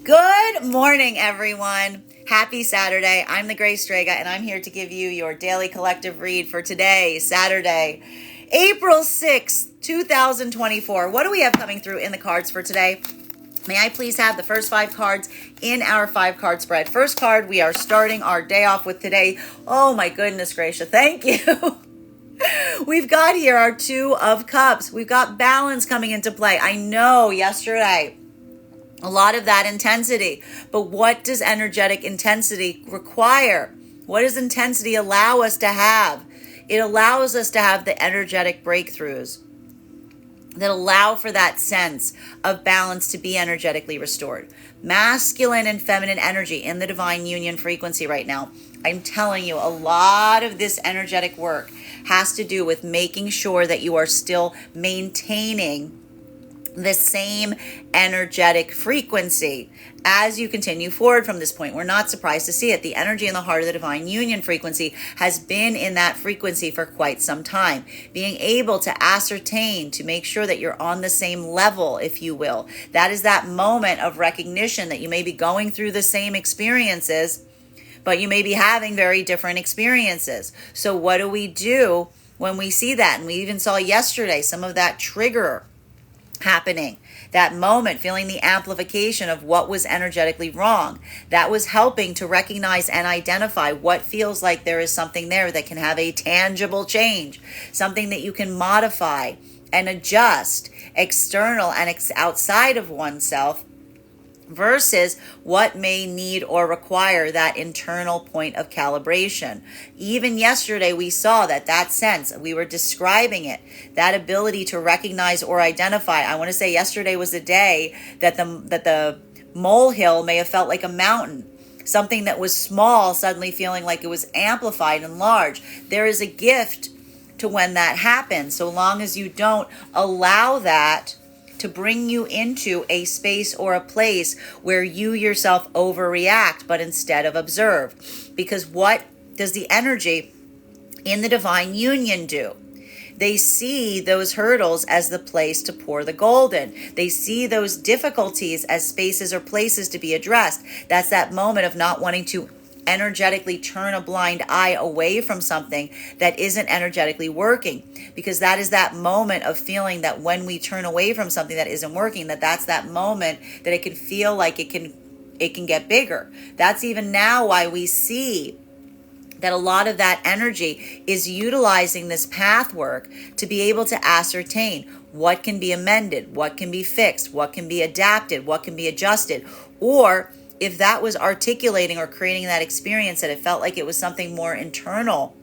Good morning, everyone. Happy Saturday. I'm the Gray Strega, and I'm here to give you your daily collective read for today, Saturday, April 6th, 2024. What do we have coming through in the cards for today? May I please have the first 5 cards in our 5-card spread? First card, we are starting our day off with today. Oh my goodness gracious, thank you. We've got here our 2 of Cups. We've got balance coming into play. I know yesterday, a lot of that intensity. But what does energetic intensity require? What does intensity allow us to have? It allows us to have the energetic breakthroughs that allow for that sense of balance to be energetically restored. Masculine and feminine energy in the divine union frequency right now. I'm telling you, a lot of this energetic work has to do with making sure that you are still maintaining the same energetic frequency as you continue forward from this point. We're not surprised to see it. The energy in the heart of the divine union frequency has been in that frequency for quite some time. Being able to ascertain, to make sure that you're on the same level, if you will. That is that moment of recognition that you may be going through the same experiences, but you may be having very different experiences. So what do we do when we see that? And we even saw yesterday some of that trigger happening, that moment, feeling the amplification of what was energetically wrong. That was helping to recognize and identify what feels like there is something there that can have a tangible change, something that you can modify and adjust external and outside of oneself, versus what may need or require that internal point of calibration. Even yesterday, we saw that sense, we were describing it, that ability to recognize or identify. I want to say yesterday was the day that the molehill may have felt like a mountain. Something that was small suddenly feeling like it was amplified and large. There is a gift to when that happens, so long as you don't allow that to bring you into a space or a place where you yourself overreact, but instead of observe. Because what does the energy in the divine union do? They see those hurdles as the place to pour the gold in. They see those difficulties as spaces or places to be addressed. That's that moment of not wanting to energetically turn a blind eye away from something that isn't energetically working, because that is that moment of feeling that when we turn away from something that isn't working, that's that moment that it can feel like it can get bigger. That's even now why we see that a lot of that energy is utilizing this path work to be able to ascertain what can be amended, what can be fixed, what can be adapted, what can be adjusted, or if that was articulating or creating that experience that it felt like it was something more internal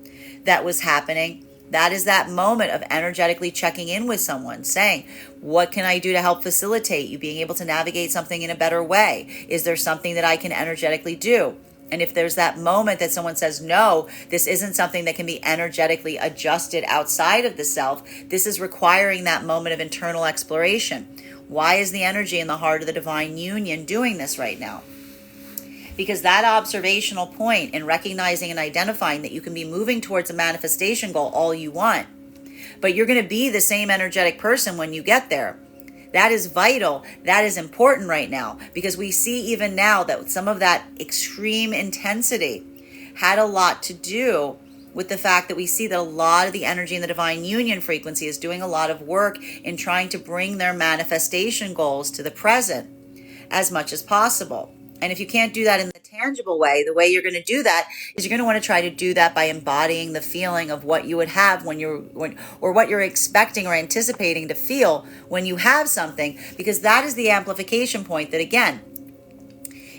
that was happening, that is that moment of energetically checking in with someone, saying, what can I do to help facilitate you being able to navigate something in a better way? Is there something that I can energetically do? And if there's that moment that someone says, no, this isn't something that can be energetically adjusted outside of the self, this is requiring that moment of internal exploration. Why is the energy in the heart of the divine union doing this right now? Because that observational point in recognizing and identifying that you can be moving towards a manifestation goal all you want, but you're going to be the same energetic person when you get there. That is vital. That is important right now, because we see even now that some of that extreme intensity had a lot to do with the fact that we see that a lot of the energy in the divine union frequency is doing a lot of work in trying to bring their manifestation goals to the present as much as possible. And if you can't do that in the tangible way, the way you're going to do that is you're going to want to try to do that by embodying the feeling of what you would have or what you're expecting or anticipating to feel when you have something, because that is the amplification point that, again,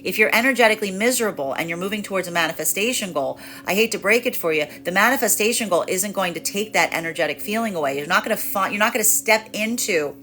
if you're energetically miserable and you're moving towards a manifestation goal, I hate to break it for you, the manifestation goal isn't going to take that energetic feeling away. You're not going to step into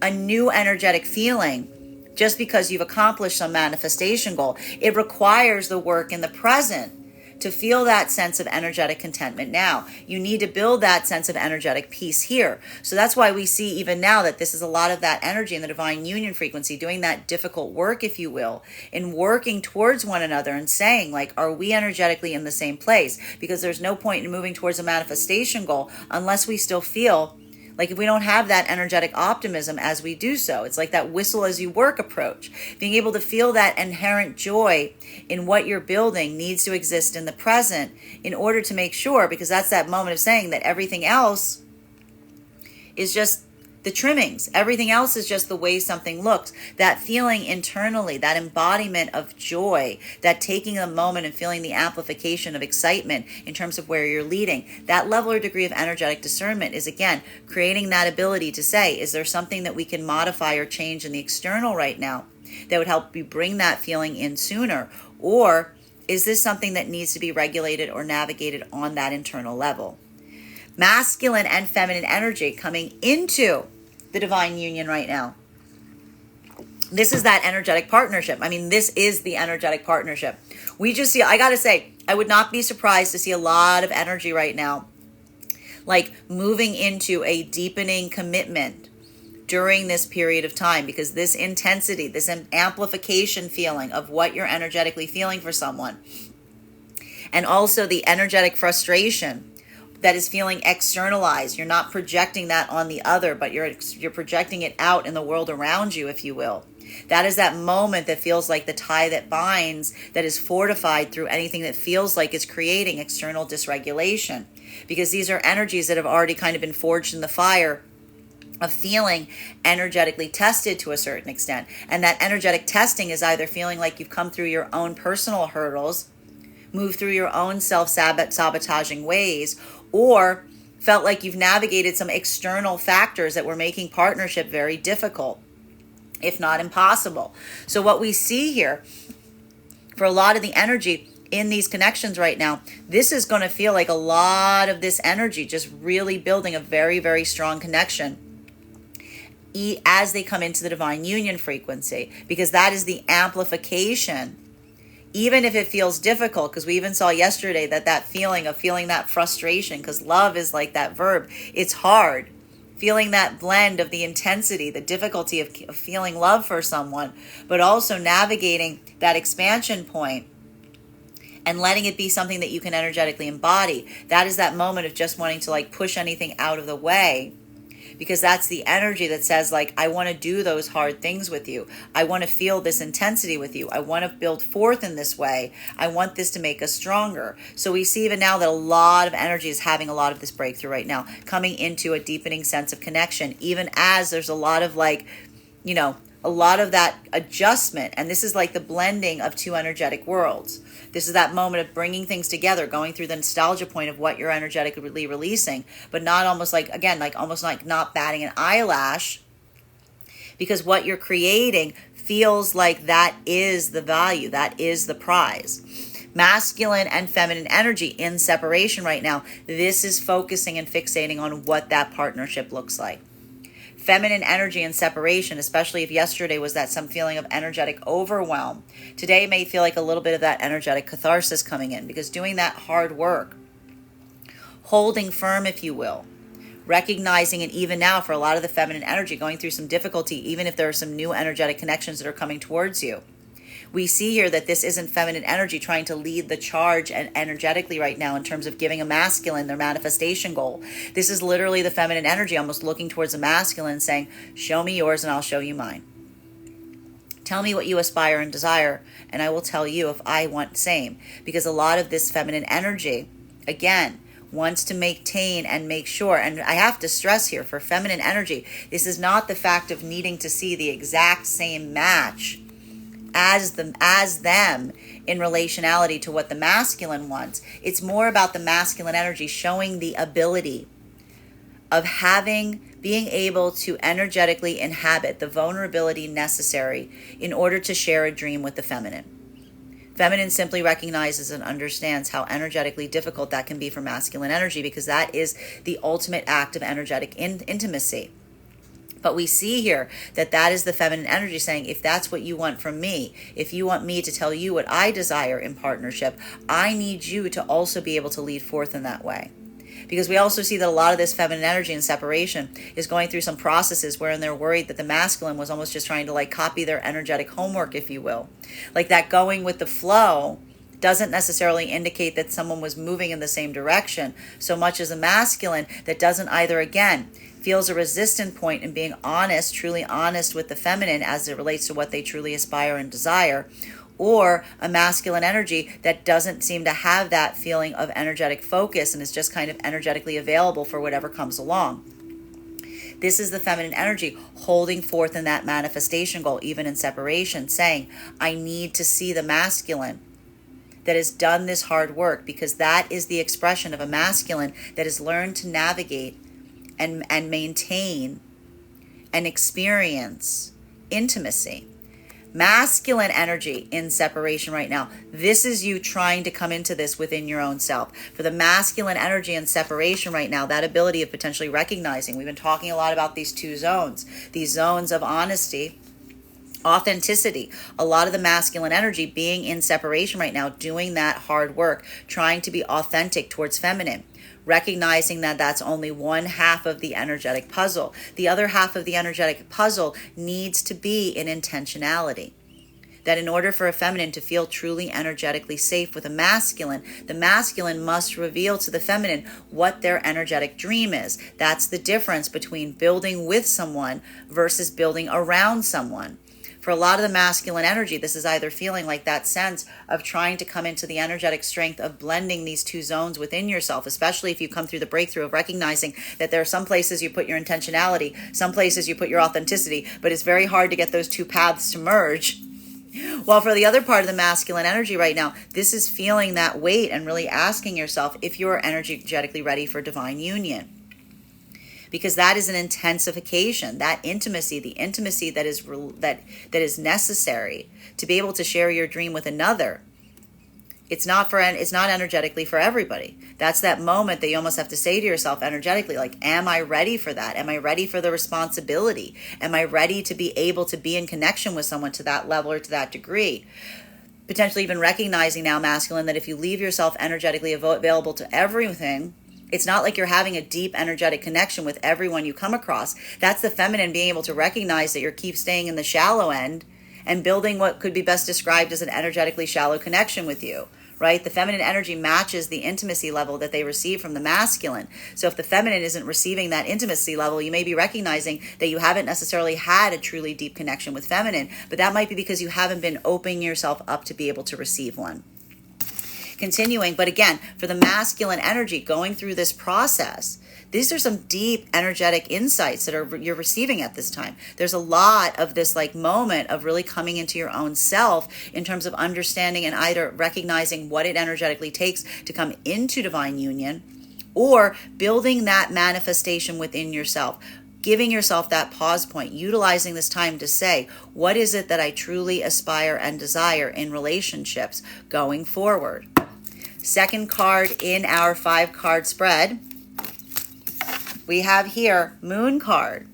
a new energetic feeling just because you've accomplished some manifestation goal. It requires the work in the present to feel that sense of energetic contentment now. You need to build that sense of energetic peace here. So that's why we see even now that this is a lot of that energy in the divine union frequency, doing that difficult work, if you will, in working towards one another and saying, like, are we energetically in the same place? Because there's no point in moving towards a manifestation goal unless we still feel Like if we don't have that energetic optimism as we do so, it's like that whistle as you work approach. Being able to feel that inherent joy in what you're building needs to exist in the present in order to make sure, because that's that moment of saying that everything else is just the trimmings. Everything else is just the way something looks. That feeling internally, that embodiment of joy, that taking a moment and feeling the amplification of excitement in terms of where you're leading, that level or degree of energetic discernment is, again, creating that ability to say, is there something that we can modify or change in the external right now that would help you bring that feeling in sooner? Or is this something that needs to be regulated or navigated on that internal level? Masculine and feminine energy coming into the divine union right now. This is that energetic partnership. I mean, this is the energetic partnership. We just see, I got to say, I would not be surprised to see a lot of energy right now, like moving into a deepening commitment during this period of time, because this intensity, this amplification feeling of what you're energetically feeling for someone, and also the energetic frustration that is feeling externalized. You're not projecting that on the other, but you're projecting it out in the world around you, if you will. That is that moment that feels like the tie that binds, that is fortified through anything that feels like it's creating external dysregulation. Because these are energies that have already kind of been forged in the fire of feeling energetically tested to a certain extent. And that energetic testing is either feeling like you've come through your own personal hurdles, moved through your own self-sabotaging ways, or felt like you've navigated some external factors that were making partnership very difficult, if not impossible. So what we see here for a lot of the energy in these connections right now, this is going to feel like a lot of this energy just really building a very, very strong connection as they come into the divine union frequency, because that is the amplification. Even if it feels difficult, because we even saw yesterday that feeling of feeling that frustration, because love is like that verb. It's hard. Feeling that blend of the intensity, the difficulty of feeling love for someone, but also navigating that expansion point and letting it be something that you can energetically embody. That is that moment of just wanting to like push anything out of the way. Because that's the energy that says, like, I want to do those hard things with you. I want to feel this intensity with you. I want to build forth in this way. I want this to make us stronger. So we see even now that a lot of energy is having a lot of this breakthrough right now, coming into a deepening sense of connection, even as there's a lot of like, a lot of that adjustment. And this is like the blending of two energetic worlds. This is that moment of bringing things together, going through the nostalgia point of what you're energetically releasing, but not almost like, again, like almost like not batting an eyelash, because what you're creating feels like that is the value, that is the prize. Masculine and feminine energy in separation right now. This is focusing and fixating on what that partnership looks like. Feminine energy and separation, especially if yesterday was that some feeling of energetic overwhelm, today may feel like a little bit of that energetic catharsis coming in, because doing that hard work, holding firm, if you will, recognizing it even now for a lot of the feminine energy, going through some difficulty, even if there are some new energetic connections that are coming towards you. We see here that this isn't feminine energy trying to lead the charge and energetically right now in terms of giving a masculine their manifestation goal. This is literally the feminine energy almost looking towards a masculine saying, show me yours and I'll show you mine. Tell me what you aspire and desire, and I will tell you if I want the same. Because a lot of this feminine energy, again, wants to maintain and make sure, and I have to stress here for feminine energy, this is not the fact of needing to see the exact same match as them in relationality to what the masculine wants. It's more about the masculine energy showing the ability of being able to energetically inhabit the vulnerability necessary in order to share a dream with the feminine. Feminine simply recognizes and understands how energetically difficult that can be for masculine energy, because that is the ultimate act of energetic intimacy. But we see here that is the feminine energy saying, if that's what you want from me, if you want me to tell you what I desire in partnership, I need you to also be able to lead forth in that way. Because we also see that a lot of this feminine energy in separation is going through some processes wherein they're worried that the masculine was almost just trying to like copy their energetic homework, if you will. Like that going with the flow doesn't necessarily indicate that someone was moving in the same direction so much as a masculine that doesn't either, again, feels a resistant point in being honest, truly honest with the feminine as it relates to what they truly aspire and desire, or a masculine energy that doesn't seem to have that feeling of energetic focus and is just kind of energetically available for whatever comes along. This is the feminine energy holding forth in that manifestation goal, even in separation, saying, I need to see the masculine that has done this hard work, because that is the expression of a masculine that has learned to navigate and maintain and experience intimacy. Masculine energy in separation right now. This is you trying to come into this within your own self. For the masculine energy in separation right now, that ability of potentially recognizing, we've been talking a lot about these two zones, these zones of honesty, authenticity. A lot of the masculine energy being in separation right now, doing that hard work, trying to be authentic towards feminine. Recognizing that that's only one half of the energetic puzzle. The other half of the energetic puzzle needs to be in intentionality. That in order for a feminine to feel truly energetically safe with a masculine, the masculine must reveal to the feminine what their energetic dream is. That's the difference between building with someone versus building around someone. For a lot of the masculine energy, this is either feeling like that sense of trying to come into the energetic strength of blending these two zones within yourself, especially if you come through the breakthrough of recognizing that there are some places you put your intentionality, some places you put your authenticity, but it's very hard to get those two paths to merge. While for the other part of the masculine energy right now, this is feeling that weight and really asking yourself if you're energetically ready for divine union. Because that is an intensification, that intimacy, the intimacy that is necessary to be able to share your dream with another. It's not energetically for everybody. That's that moment that you almost have to say to yourself energetically, like, am I ready for that? Am I ready for the responsibility? Am I ready to be able to be in connection with someone to that level or to that degree? Potentially even recognizing now, masculine, that if you leave yourself energetically available to everything, it's not like you're having a deep energetic connection with everyone you come across. That's the feminine being able to recognize that you keep staying in the shallow end and building what could be best described as an energetically shallow connection with you, right? The feminine energy matches the intimacy level that they receive from the masculine. So if the feminine isn't receiving that intimacy level, you may be recognizing that you haven't necessarily had a truly deep connection with feminine, but that might be because you haven't been opening yourself up to be able to receive one. Continuing, but again, for the masculine energy going through this process, these are some deep energetic insights that you're receiving at this time. There's a lot of this like moment of really coming into your own self in terms of understanding and either recognizing what it energetically takes to come into divine union, or building that manifestation within yourself. Giving yourself that pause point, utilizing this time to say, what is it that I truly aspire and desire in relationships going forward? Second card in our 5-card spread, we have here Moon card.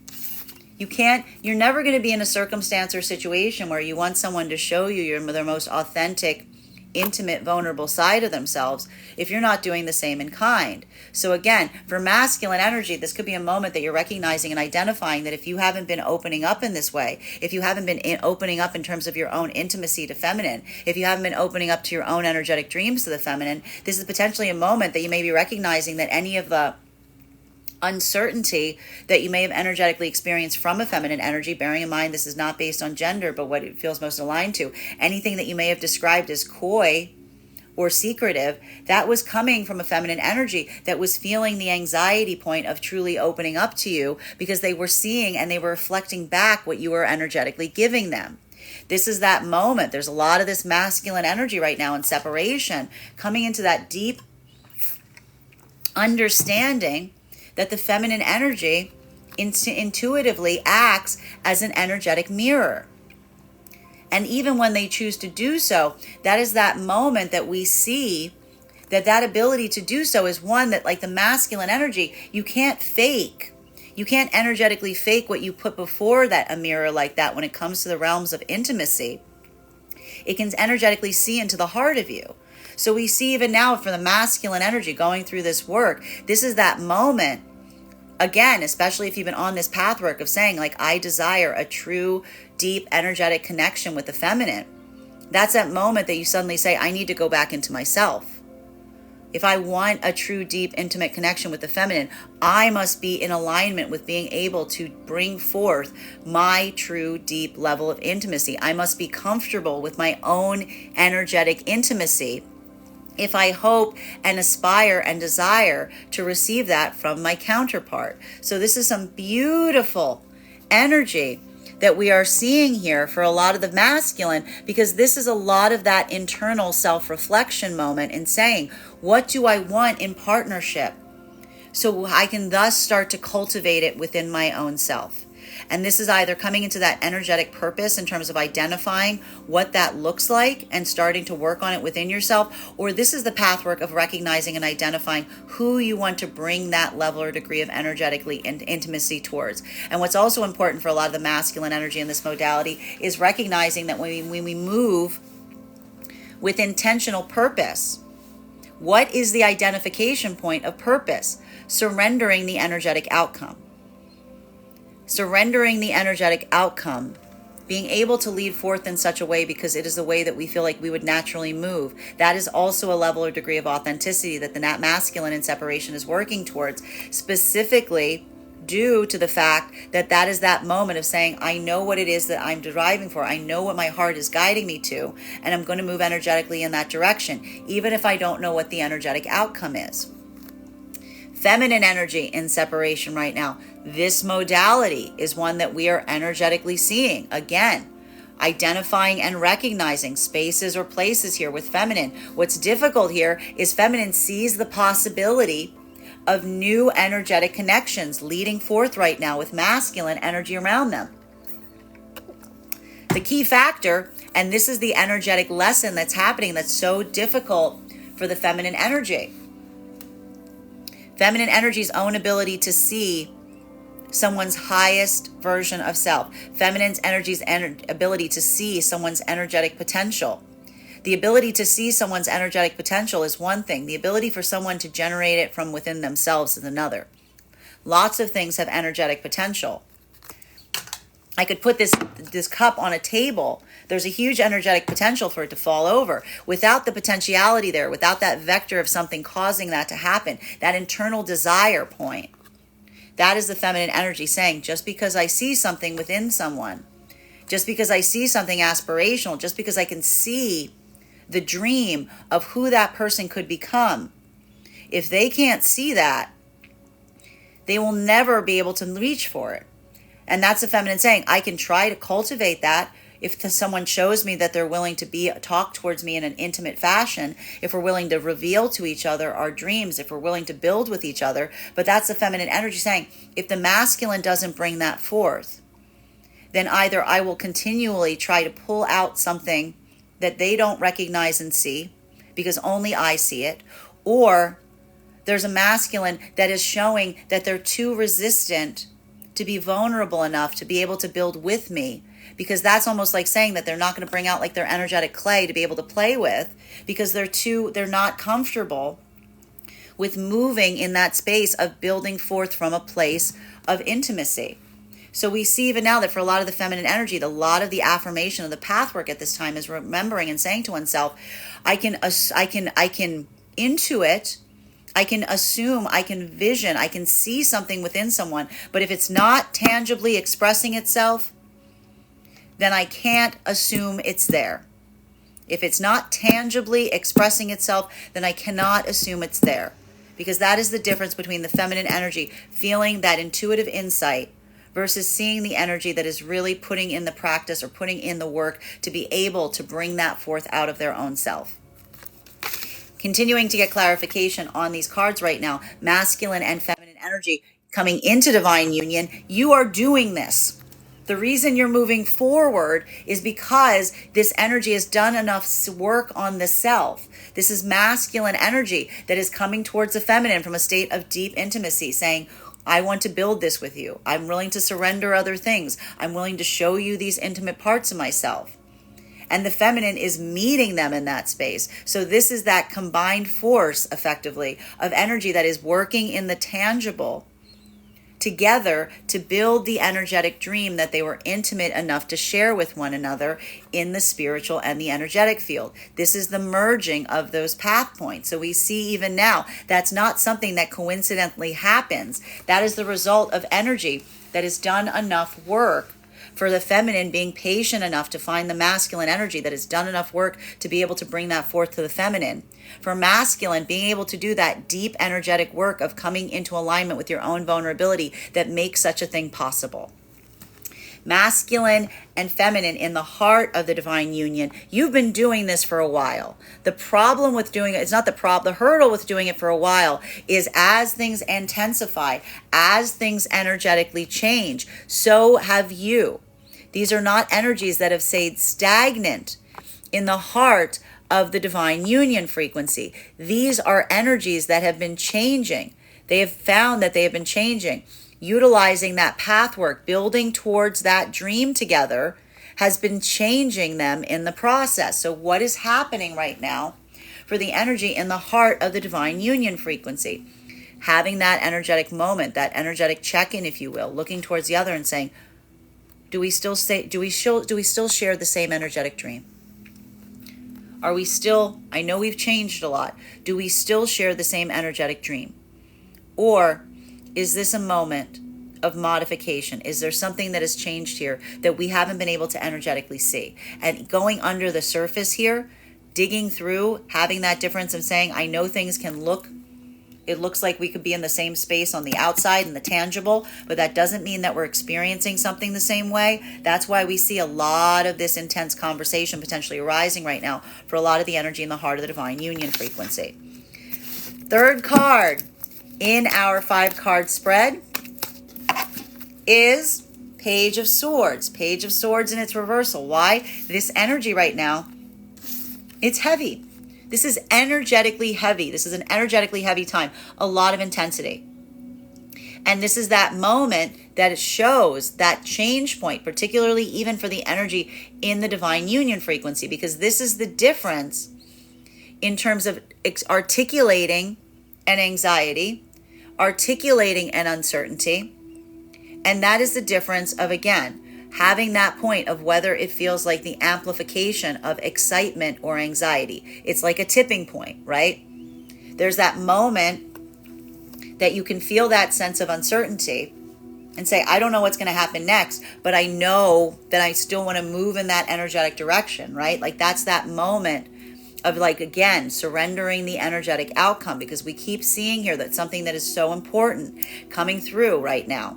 You're never going to be in a circumstance or situation where you want someone to show you their most authentic, intimate, vulnerable side of themselves if you're not doing the same in kind. So again, for masculine energy, this could be a moment that you're recognizing and identifying that if you haven't been opening up in this way, if you haven't been opening up in terms of your own intimacy to feminine, if you haven't been opening up to your own energetic dreams to the feminine, this is potentially a moment that you may be recognizing that any of the uncertainty that you may have energetically experienced from a feminine energy, bearing in mind this is not based on gender, but what it feels most aligned to, anything that you may have described as coy or secretive, that was coming from a feminine energy that was feeling the anxiety point of truly opening up to you because they were seeing and they were reflecting back what you were energetically giving them. This is that moment. There's a lot of this masculine energy right now in separation, coming into that deep understanding that the feminine energy intuitively acts as an energetic mirror. And even when they choose to do so, that is that moment that we see that ability to do so is one that, like the masculine energy, you can't fake. You can't energetically fake what you put before that a mirror like that when it comes to the realms of intimacy. It can energetically see into the heart of you. So we see even now for the masculine energy going through this work, this is that moment, again, especially if you've been on this pathwork of saying, like, I desire a true, deep, energetic connection with the feminine. That's that moment that you suddenly say, I need to go back into myself. If I want a true, deep, intimate connection with the feminine, I must be in alignment with being able to bring forth my true, deep level of intimacy. I must be comfortable with my own energetic intimacy if I hope and aspire and desire to receive that from my counterpart. So this is some beautiful energy that we are seeing here for a lot of the masculine, because this is a lot of that internal self-reflection moment and saying, what do I want in partnership? So I can thus start to cultivate it within my own self. And this is either coming into that energetic purpose in terms of identifying what that looks like and starting to work on it within yourself, or this is the pathwork of recognizing and identifying who you want to bring that level or degree of energetically intimacy towards. And what's also important for a lot of the masculine energy in this modality is recognizing that when we move with intentional purpose, what is the identification point of purpose? Surrendering the energetic outcome. Surrendering the energetic outcome, being able to lead forth in such a way because it is the way that we feel like we would naturally move. That is also a level or degree of authenticity that the masculine in separation is working towards, specifically due to the fact that that is that moment of saying, I know what it is that I'm deriving for. I know what my heart is guiding me to, and I'm going to move energetically in that direction, even if I don't know what the energetic outcome is. Feminine energy in separation right now. This modality is one that we are energetically seeing. Again, identifying and recognizing spaces or places here with feminine. What's difficult here is feminine sees the possibility of new energetic connections leading forth right now with masculine energy around them. The key factor, and this is the energetic lesson that's happening that's so difficult for the feminine energy. Feminine energy's own ability to see someone's highest version of self. Feminine's energy's ability to see someone's energetic potential. The ability to see someone's energetic potential is one thing. The ability for someone to generate it from within themselves is another. Lots of things have energetic potential. I could put this cup on a table. There's a huge energetic potential for it to fall over. Without the potentiality there, without that vector of something causing that to happen, that internal desire point, that is the feminine energy saying, just because I see something within someone, just because I see something aspirational, just because I can see the dream of who that person could become, if they can't see that, they will never be able to reach for it. And that's the feminine saying, I can try to cultivate that if someone shows me that they're willing to talk towards me in an intimate fashion, if we're willing to reveal to each other our dreams, if we're willing to build with each other. But that's the feminine energy saying, if the masculine doesn't bring that forth, then either I will continually try to pull out something that they don't recognize and see because only I see it, or there's a masculine that is showing that they're too resistant to be vulnerable enough to be able to build with me, because that's almost like saying that they're not going to bring out like their energetic clay to be able to play with because they're not comfortable with moving in that space of building forth from a place of intimacy. So we see even now that for a lot of the feminine energy, a lot of the affirmation of the pathwork at this time is remembering and saying to oneself, I can intuit, I can assume, I can vision, I can see something within someone, but if it's not tangibly expressing itself, then I can't assume it's there. If it's not tangibly expressing itself, then I cannot assume it's there. Because that is the difference between the feminine energy, feeling that intuitive insight, versus seeing the energy that is really putting in the practice or putting in the work to be able to bring that forth out of their own self. Continuing to get clarification on these cards right now, masculine and feminine energy coming into divine union, you are doing this. The reason you're moving forward is because this energy has done enough work on the self. This is masculine energy that is coming towards the feminine from a state of deep intimacy, saying, I want to build this with you. I'm willing to surrender other things. I'm willing to show you these intimate parts of myself. And the feminine is meeting them in that space. So this is that combined force, effectively, of energy that is working in the tangible together to build the energetic dream that they were intimate enough to share with one another in the spiritual and the energetic field. This is the merging of those path points. So we see even now, that's not something that coincidentally happens. That is the result of energy that has done enough work for the feminine being patient enough to find the masculine energy that has done enough work to be able to bring that forth to the feminine. For masculine, being able to do that deep energetic work of coming into alignment with your own vulnerability that makes such a thing possible. Masculine and feminine in the heart of the divine union. You've been doing this for a while. The problem with doing it, it's not the problem, the hurdle with doing it for a while is as things intensify, as things energetically change, so have you. These are not energies that have stayed stagnant in the heart of the divine union frequency. These are energies that have been changing. They have found that they have been changing. Utilizing that path work, building towards that dream together has been changing them in the process. So what is happening right now for the energy in the heart of the divine union frequency? Having that energetic moment, that energetic check-in, if you will, looking towards the other and saying, do we still share the same energetic dream? Are we still, I know we've changed a lot. Do we still share the same energetic dream? Or is this a moment of modification? Is there something that has changed here that we haven't been able to energetically see? And going under the surface here, digging through, having that difference of saying, I know things can look, it looks like we could be in the same space on the outside and the tangible, but that doesn't mean that we're experiencing something the same way. That's why we see a lot of this intense conversation potentially arising right now for a lot of the energy in the heart of the divine union frequency. Third card in our 5-card spread is Page of Swords. Page of Swords in its reversal. Why? This energy right now, it's heavy. This is energetically heavy. This is an energetically heavy time. A lot of intensity. And this is that moment that it shows that change point, particularly even for the energy in the divine union frequency, because this is the difference in terms of articulating an anxiety, articulating an uncertainty. And that is the difference of, again, having that point of whether it feels like the amplification of excitement or anxiety. It's like a tipping point, right? There's that moment that you can feel that sense of uncertainty and say, I don't know what's going to happen next, but I know that I still want to move in that energetic direction, right? Like that's that moment of, like, again, surrendering the energetic outcome, because we keep seeing here that something that is so important coming through right now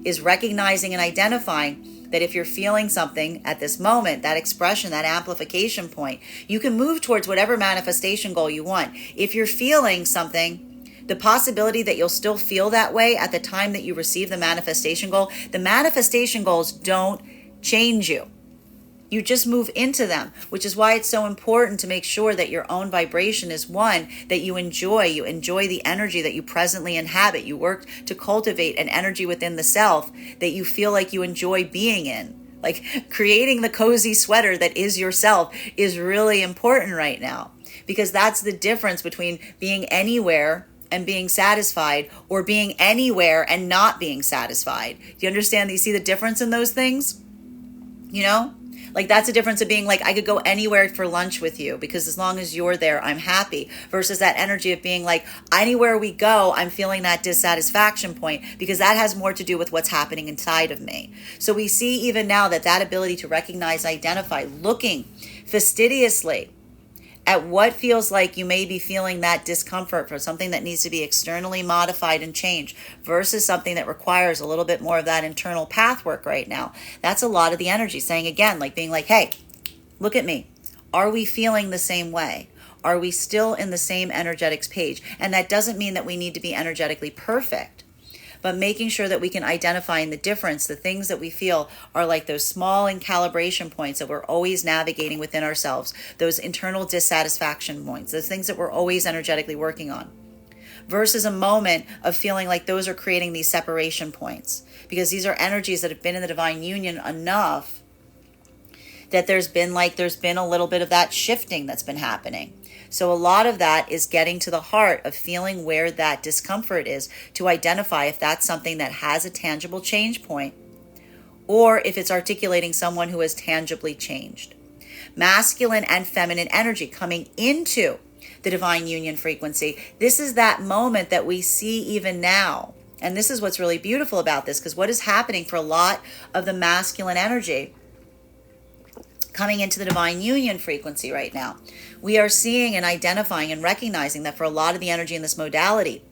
is recognizing and identifying that if you're feeling something at this moment, that expression, that amplification point, you can move towards whatever manifestation goal you want. If you're feeling something, the possibility that you'll still feel that way at the time that you receive the manifestation goal, the manifestation goals don't change you. You just move into them, which is why it's so important to make sure that your own vibration is one that you enjoy. You enjoy the energy that you presently inhabit. You work to cultivate an energy within the self that you feel like you enjoy being in. Like creating the cozy sweater that is yourself is really important right now, because that's the difference between being anywhere and being satisfied, or being anywhere and not being satisfied. Do you understand that you see the difference in those things? You know? Like that's the difference of being like, I could go anywhere for lunch with you because as long as you're there, I'm happy, versus that energy of being like, anywhere we go, I'm feeling that dissatisfaction point because that has more to do with what's happening inside of me. So we see even now that ability to recognize, identify, looking fastidiously at what feels like you may be feeling that discomfort for something that needs to be externally modified and changed versus something that requires a little bit more of that internal path work right now. That's a lot of the energy saying, again, like being like, hey, look at me. Are we feeling the same way? Are we still in the same energetics page? And that doesn't mean that we need to be energetically perfect, but making sure that we can identify in the difference, the things that we feel are like those small calibration points that we're always navigating within ourselves, those internal dissatisfaction points, those things that we're always energetically working on, versus a moment of feeling like those are creating these separation points, because these are energies that have been in the divine union enough that there's been a little bit of that shifting that's been happening. So a lot of that is getting to the heart of feeling where that discomfort is, to identify if that's something that has a tangible change point, or if it's articulating someone who has tangibly changed. Masculine and feminine energy coming into the divine union frequency. This is that moment that we see even now. And this is what's really beautiful about this, because what is happening for a lot of the masculine energy coming into the divine union frequency right now, we are seeing and identifying and recognizing that for a lot of the energy in this modality,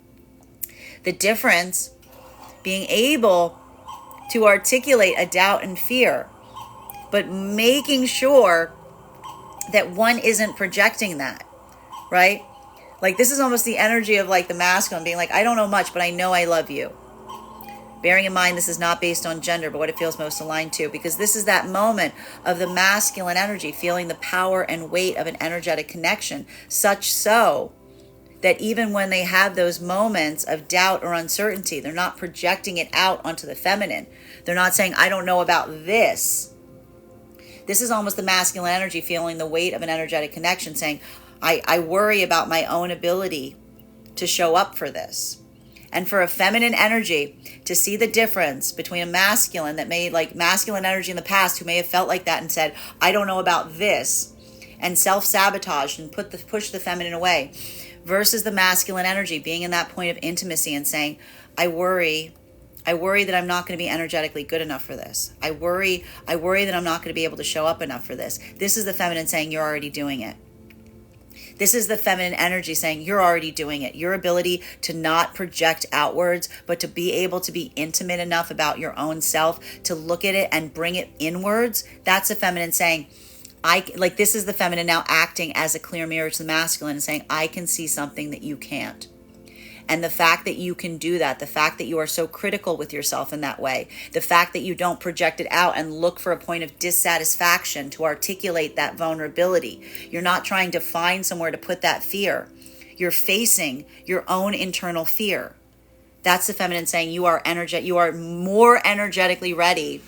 the difference being able to articulate a doubt and fear, but making sure that one isn't projecting that, right? Like, this is almost the energy of like the masculine being like, I don't know much, but I know I love you. Bearing in mind, this is not based on gender, but what it feels most aligned to, because this is that moment of the masculine energy feeling the power and weight of an energetic connection, such so that even when they have those moments of doubt or uncertainty, they're not projecting it out onto the feminine. They're not saying, I don't know about this. This is almost the masculine energy feeling the weight of an energetic connection, saying, I worry about my own ability to show up for this. And for a feminine energy to see the difference between a masculine that made like masculine energy in the past who may have felt like that and said, I don't know about this, and self-sabotaged and push the feminine away, versus the masculine energy being in that point of intimacy and saying, I worry that I'm not going to be energetically good enough for this. I worry that I'm not going to be able to show up enough for this. This is the feminine saying, you're already doing it. This is the feminine energy saying, you're already doing it. Your ability to not project outwards, but to be able to be intimate enough about your own self, to look at it and bring it inwards. That's the feminine saying, this is the feminine now acting as a clear mirror to the masculine and saying, I can see something that you can't. And the fact that you can do that, the fact that you are so critical with yourself in that way, the fact that you don't project it out and look for a point of dissatisfaction to articulate that vulnerability. You're not trying to find somewhere to put that fear. You're facing your own internal fear. That's the feminine saying you are more energetically ready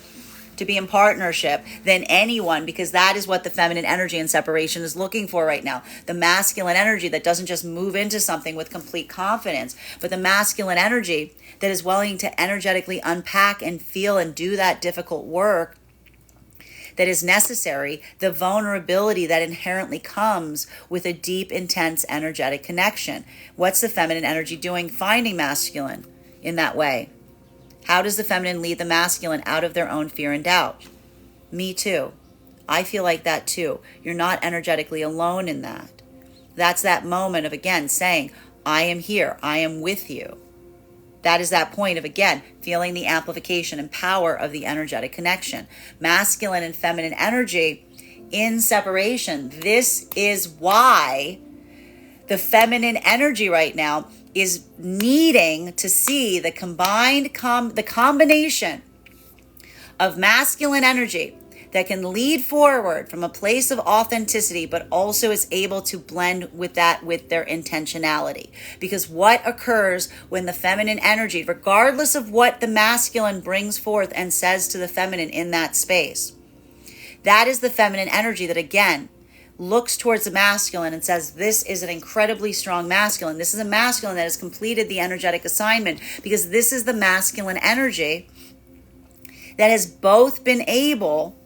to be in partnership than anyone, because that is what the feminine energy in separation is looking for right now. The masculine energy that doesn't just move into something with complete confidence, but the masculine energy that is willing to energetically unpack and feel and do that difficult work that is necessary, the vulnerability that inherently comes with a deep, intense, energetic connection. What's the feminine energy doing? Finding masculine in that way. How does the feminine lead the masculine out of their own fear and doubt? Me too. I feel like that too. You're not energetically alone in that. That's that moment of, again, saying, I am here. I am with you. That is that point of, again, feeling the amplification and power of the energetic connection. Masculine and feminine energy in separation. This is why the feminine energy right now is needing to see the combination of masculine energy that can lead forward from a place of authenticity, but also is able to blend with that with their intentionality. Because what occurs when the feminine energy, regardless of what the masculine brings forth and says to the feminine in that space, that is the feminine energy that, again, looks towards the masculine and says, this is an incredibly strong masculine. This is a masculine that has completed the energetic assignment, because this is the masculine energy that has both been able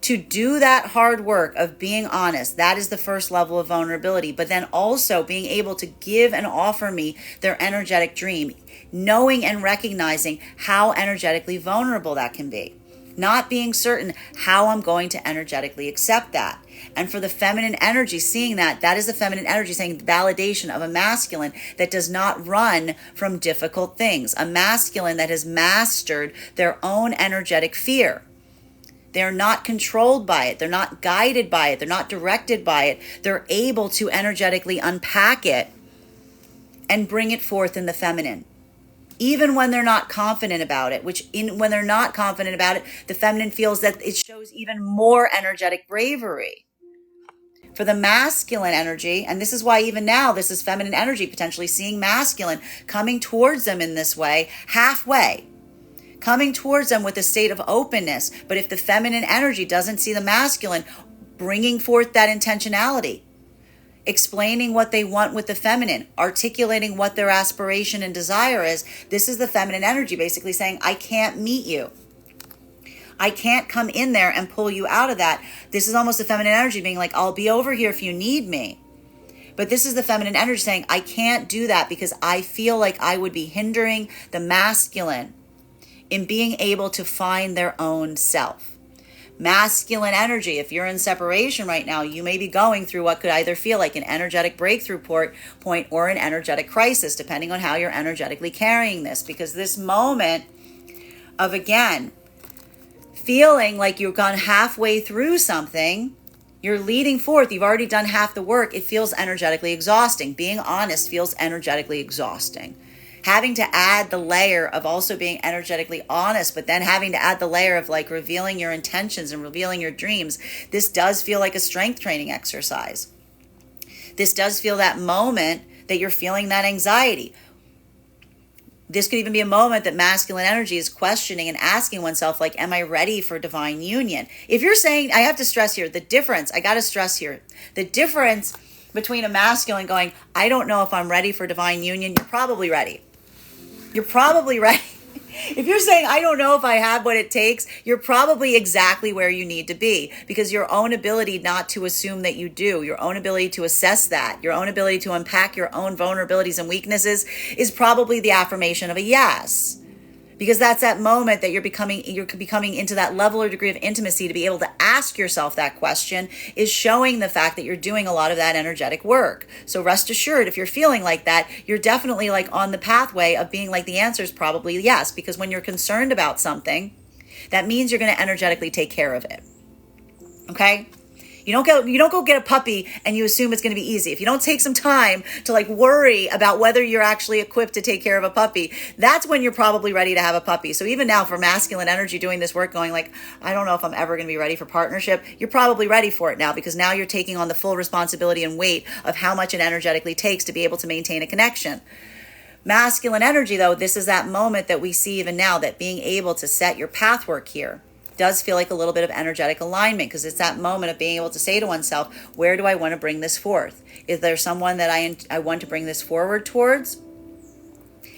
to do that hard work of being honest. That is the first level of vulnerability, but then also being able to give and offer me their energetic dream, knowing and recognizing how energetically vulnerable that can be. Not being certain how I'm going to energetically accept that. And for the feminine energy, seeing that is the feminine energy saying validation of a masculine that does not run from difficult things. A masculine that has mastered their own energetic fear. They're not controlled by it. They're not guided by it. They're not directed by it. They're able to energetically unpack it and bring it forth in the feminine. Even when they're not confident about it, when they're not confident about it, the feminine feels that it shows even more energetic bravery. For the masculine energy, and this is why even now this is feminine energy potentially seeing masculine coming towards them in this way, halfway, coming towards them with a state of openness. But if the feminine energy doesn't see the masculine, bringing forth that intentionality, explaining what they want with the feminine, articulating what their aspiration and desire is. This is the feminine energy basically saying, I can't meet you. I can't come in there and pull you out of that. This is almost the feminine energy being like, I'll be over here if you need me. But this is the feminine energy saying, I can't do that because I feel like I would be hindering the masculine in being able to find their own self. Masculine energy, if you're in separation right now, you may be going through what could either feel like an energetic breakthrough point or an energetic crisis, depending on how you're energetically carrying this. Because this moment of, again, feeling like you've gone halfway through something, you're leading forth, you've already done half the work, it feels energetically exhausting. Being honest feels energetically exhausting. Having to add the layer of also being energetically honest, but then having to add the layer of like revealing your intentions and revealing your dreams, this does feel like a strength training exercise. This does feel that moment that you're feeling that anxiety. This could even be a moment that masculine energy is questioning and asking oneself, like, am I ready for divine union? If you're saying, I have to stress here, the difference between a masculine going, I don't know if I'm ready for divine union, you're probably ready. You're probably ready. If you're saying, I don't know if I have what it takes, you're probably exactly where you need to be, because your own ability not to assume that you do, your own ability to assess that, your own ability to unpack your own vulnerabilities and weaknesses is probably the affirmation of a yes. Because that's that moment that you're becoming into that level or degree of intimacy to be able to ask yourself that question is showing the fact that you're doing a lot of that energetic work. So rest assured, if you're feeling like that, you're definitely like on the pathway of being like the answer is probably yes. Because when you're concerned about something, that means you're going to energetically take care of it. Okay? You don't go get a puppy and you assume it's going to be easy. If you don't take some time to like worry about whether you're actually equipped to take care of a puppy, that's when you're probably ready to have a puppy. So even now for masculine energy doing this work going like, I don't know if I'm ever going to be ready for partnership, you're probably ready for it now, because now you're taking on the full responsibility and weight of how much it energetically takes to be able to maintain a connection. Masculine energy though, this is that moment that we see even now, that being able to set your pathwork here does feel like a little bit of energetic alignment, because it's that moment of being able to say to oneself, where do I want to bring this forth? Is there someone that I want to bring this forward towards?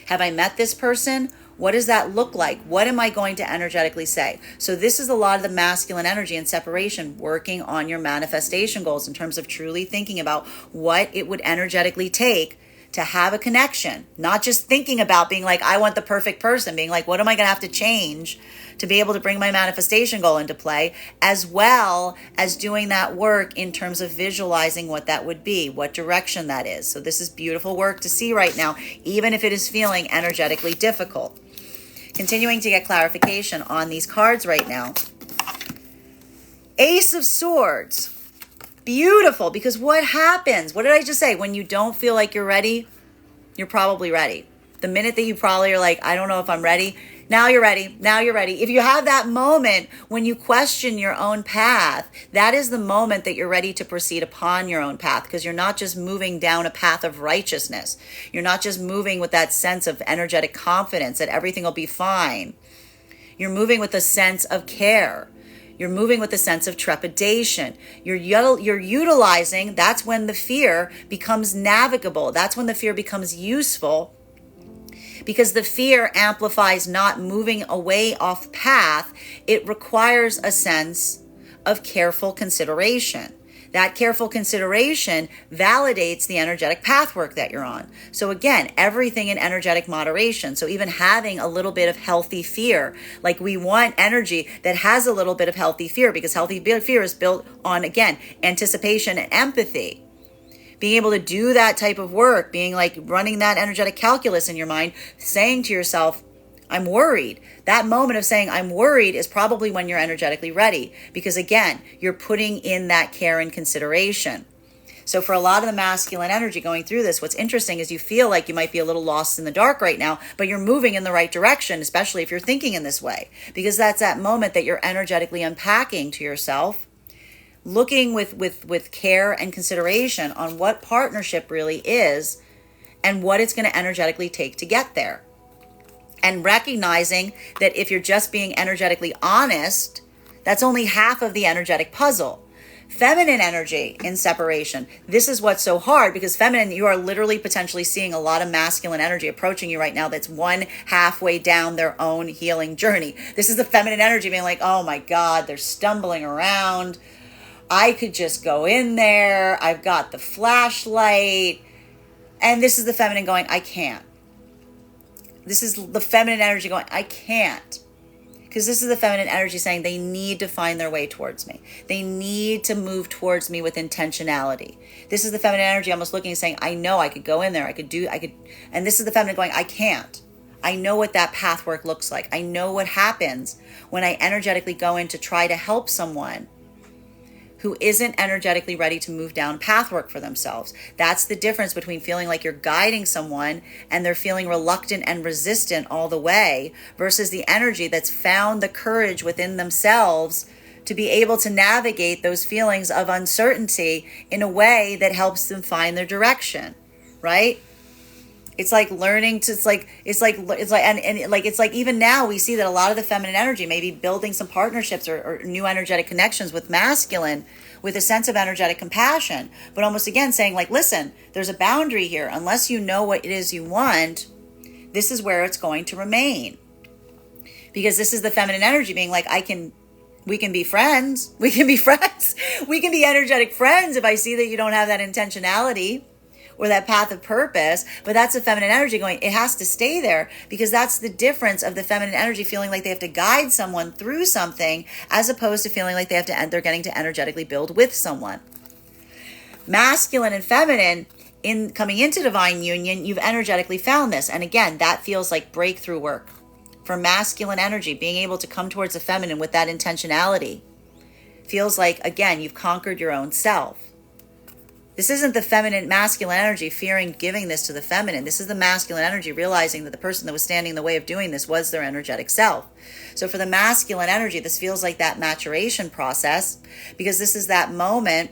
Have I met this person? What does that look like? What am I going to energetically say? So this is a lot of the masculine energy and separation, working on your manifestation goals in terms of truly thinking about what it would energetically take to have a connection, not just thinking about being like, I want the perfect person, being like, what am I going to have to change to be able to bring my manifestation goal into play, as well as doing that work in terms of visualizing what that would be, what direction that is. So this is beautiful work to see right now, even if it is feeling energetically difficult. Continuing to get clarification on these cards right now. Ace of Swords. Beautiful, because what happens? What did I just say? When you don't feel like you're ready, you're probably ready. The minute that you probably are like, I don't know if I'm ready, now you're ready. Now you're ready. If you have that moment when you question your own path, that is the moment that you're ready to proceed upon your own path, because you're not just moving down a path of righteousness. You're not just moving with that sense of energetic confidence that everything will be fine. You're moving with a sense of care. You're moving with a sense of trepidation. You're utilizing, that's when the fear becomes navigable. That's when the fear becomes useful, because the fear amplifies not moving away off path. It requires a sense of careful consideration. That careful consideration validates the energetic pathwork that you're on. So again, everything in energetic moderation. So even having a little bit of healthy fear, like we want energy that has a little bit of healthy fear, because healthy fear is built on, again, anticipation and empathy. Being able to do that type of work, being like running that energetic calculus in your mind, saying to yourself, I'm worried. That moment of saying I'm worried is probably when you're energetically ready, because again, you're putting in that care and consideration. So for a lot of the masculine energy going through this, what's interesting is you feel like you might be a little lost in the dark right now, but you're moving in the right direction, especially if you're thinking in this way, because that's that moment that you're energetically unpacking to yourself, looking with care and consideration on what partnership really is and what it's going to energetically take to get there. And recognizing that if you're just being energetically honest, that's only half of the energetic puzzle. Feminine energy in separation. This is what's so hard, because feminine, you are literally potentially seeing a lot of masculine energy approaching you right now that's one halfway down their own healing journey. This is the feminine energy being like, oh my God, they're stumbling around. I could just go in there. I've got the flashlight. And this is the feminine going, I can't. This is the feminine energy going, I can't. Because this is the feminine energy saying they need to find their way towards me. They need to move towards me with intentionality. This is the feminine energy almost looking and saying, I know I could go in there. I could. And this is the feminine going, I can't. I know what that path work looks like. I know what happens when I energetically go in to try to help someone who isn't energetically ready to move down pathwork for themselves. That's the difference between feeling like you're guiding someone and they're feeling reluctant and resistant all the way, versus the energy that's found the courage within themselves to be able to navigate those feelings of uncertainty in a way that helps them find their direction, right? It's like learning to, it's like even now we see that a lot of the feminine energy may be building some partnerships or new energetic connections with masculine, with a sense of energetic compassion, but almost again saying like, listen, there's a boundary here. Unless you know what it is you want, this is where it's going to remain. Because this is the feminine energy being like, we can be friends. We can be friends. We can be energetic friends if I see that you don't have that intentionality or that path of purpose. But that's the feminine energy going, it has to stay there, because that's the difference of the feminine energy feeling like they have to guide someone through something, as opposed to feeling like they're getting to energetically build with someone. Masculine and feminine, in coming into divine union, you've energetically found this. And again, that feels like breakthrough work. For masculine energy, being able to come towards the feminine with that intentionality feels like, again, you've conquered your own self. This isn't the feminine, masculine energy fearing giving this to the feminine. This is the masculine energy realizing that the person that was standing in the way of doing this was their energetic self. So for the masculine energy, this feels like that maturation process, because this is that moment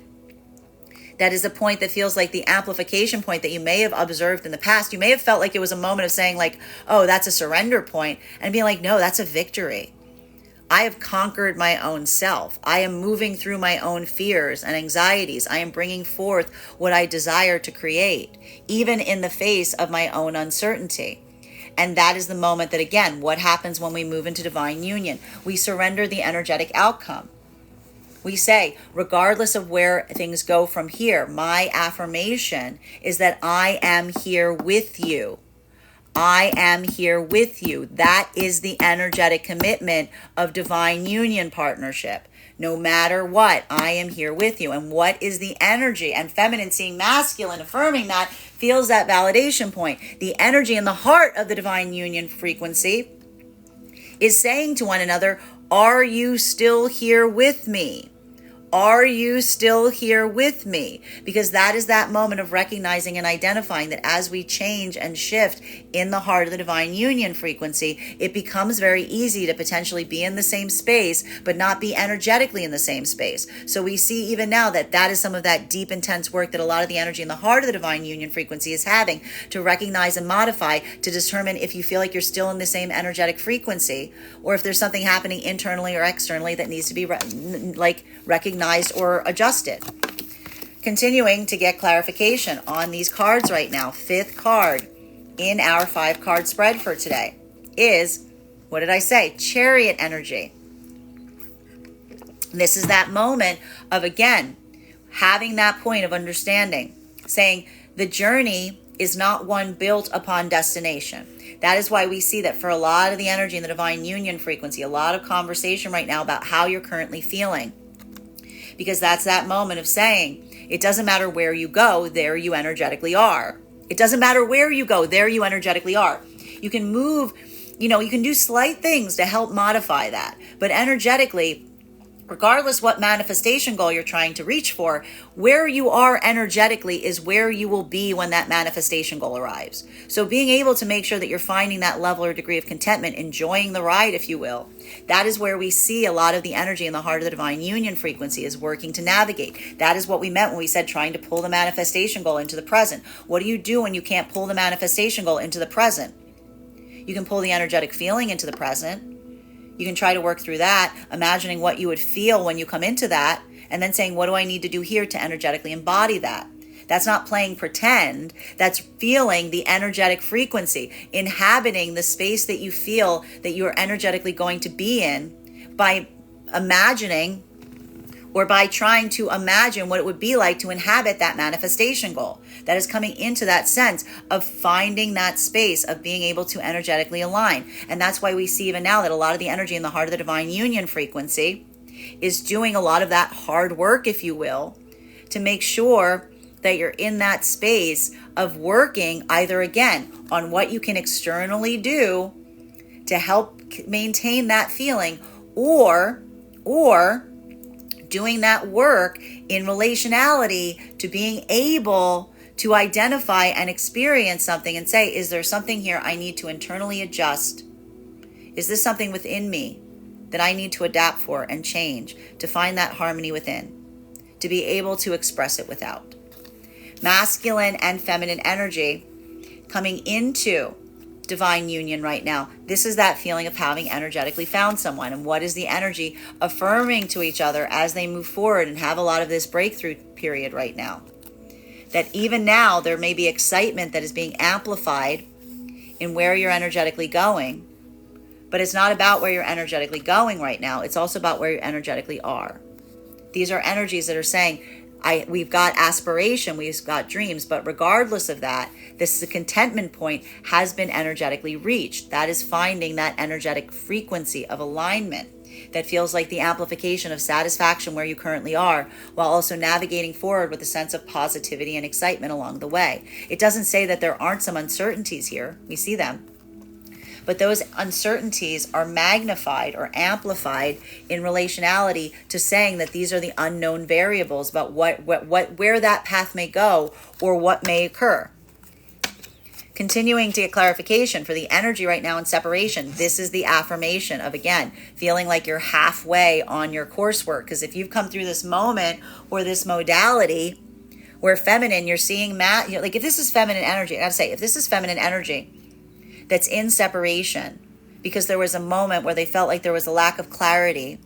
that is a point that feels like the amplification point that you may have observed in the past. You may have felt like it was a moment of saying like, oh, that's a surrender point, and being like, no, that's a victory. I have conquered my own self. I am moving through my own fears and anxieties. I am bringing forth what I desire to create, even in the face of my own uncertainty. And that is the moment that, again, what happens when we move into divine union? We surrender the energetic outcome. We say, regardless of where things go from here, my affirmation is that I am here with you. I am here with you. That is the energetic commitment of divine union partnership. No matter what, I am here with you. And what is the energy? And feminine seeing masculine, affirming that, feels that validation point. The energy in the heart of the divine union frequency is saying to one another, are you still here with me? Are you still here with me? Because that is that moment of recognizing and identifying that as we change and shift in the heart of the divine union frequency, it becomes very easy to potentially be in the same space, but not be energetically in the same space. So we see even now that that is some of that deep, intense work that a lot of the energy in the heart of the divine union frequency is having to recognize and modify, to determine if you feel like you're still in the same energetic frequency, or if there's something happening internally or externally that needs to be recognized or adjusted. Continuing to get clarification on these cards right now. Fifth card in our 5-card spread for today is, what did I say? Chariot energy. This is that moment of, again, having that point of understanding, saying the journey is not one built upon destination. That is why we see that for a lot of the energy in the divine union frequency, a lot of conversation right now about how you're currently feeling. Because that's that moment of saying, it doesn't matter where you go, there you energetically are. It doesn't matter where you go, there you energetically are. You can move, you can do slight things to help modify that. But energetically, regardless what manifestation goal you're trying to reach for, where you are energetically is where you will be when that manifestation goal arrives. So being able to make sure that you're finding that level or degree of contentment, enjoying the ride, if you will, that is where we see a lot of the energy in the heart of the divine union frequency is working to navigate. That is what we meant when we said trying to pull the manifestation goal into the present. What do you do when you can't pull the manifestation goal into the present? You can pull the energetic feeling into the present. You can try to work through that, imagining what you would feel when you come into that, and then saying, what do I need to do here to energetically embody that? That's not playing pretend. That's feeling the energetic frequency, inhabiting the space that you feel that you are energetically going to be in by imagining or by trying to imagine what it would be like to inhabit that manifestation goal. That is coming into that sense of finding that space of being able to energetically align. And that's why we see even now that a lot of the energy in the heart of the divine union frequency is doing a lot of that hard work, if you will, to make sure that you're in that space of working either again on what you can externally do to help maintain that feeling, or doing that work in relationality to being able to identify and experience something and say, is there something here I need to internally adjust? Is this something within me that I need to adapt for and change to find that harmony within, to be able to express it without? Masculine and feminine energy coming into divine union right now. This is that feeling of having energetically found someone. And what is the energy affirming to each other as they move forward and have a lot of this breakthrough period right now? That even now there may be excitement that is being amplified in where you're energetically going. But it's not about where you're energetically going right now. It's also about where you energetically are. These are energies that are saying, we've got aspiration, we've got dreams, but regardless of that, this is a contentment point has been energetically reached. That is finding that energetic frequency of alignment that feels like the amplification of satisfaction where you currently are, while also navigating forward with a sense of positivity and excitement along the way. It doesn't say that there aren't some uncertainties here. We see them. But those uncertainties are magnified or amplified in relationality to saying that these are the unknown variables about where that path may go or what may occur. Continuing to get clarification for the energy right now in separation. This is the affirmation of, again, feeling like you're halfway on your coursework. Because if you've come through this moment or this modality where feminine, you're seeing like if this is feminine energy, I gotta say, if this is feminine energy that's in separation because there was a moment where they felt like there was a lack of clarity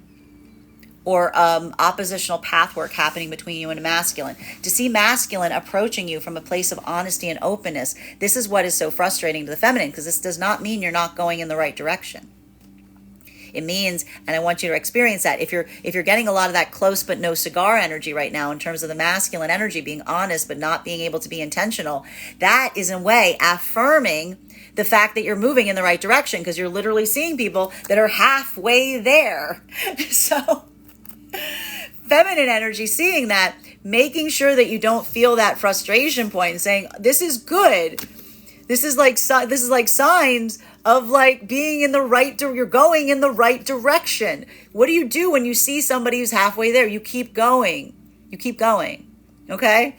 or oppositional path work happening between you and a masculine. To see masculine approaching you from a place of honesty and openness, this is what is so frustrating to the feminine, because this does not mean you're not going in the right direction. It means, and I want you to experience that, if you're getting a lot of that close but no cigar energy right now in terms of the masculine energy being honest but not being able to be intentional, that is in a way affirming the fact that you're moving in the right direction, because you're literally seeing people that are halfway there. So feminine energy, seeing that, making sure that you don't feel that frustration point and saying, this is good. This is like signs of like being in the right, you're going in the right direction. What do you do when you see somebody who's halfway there? You keep going. You keep going. Okay?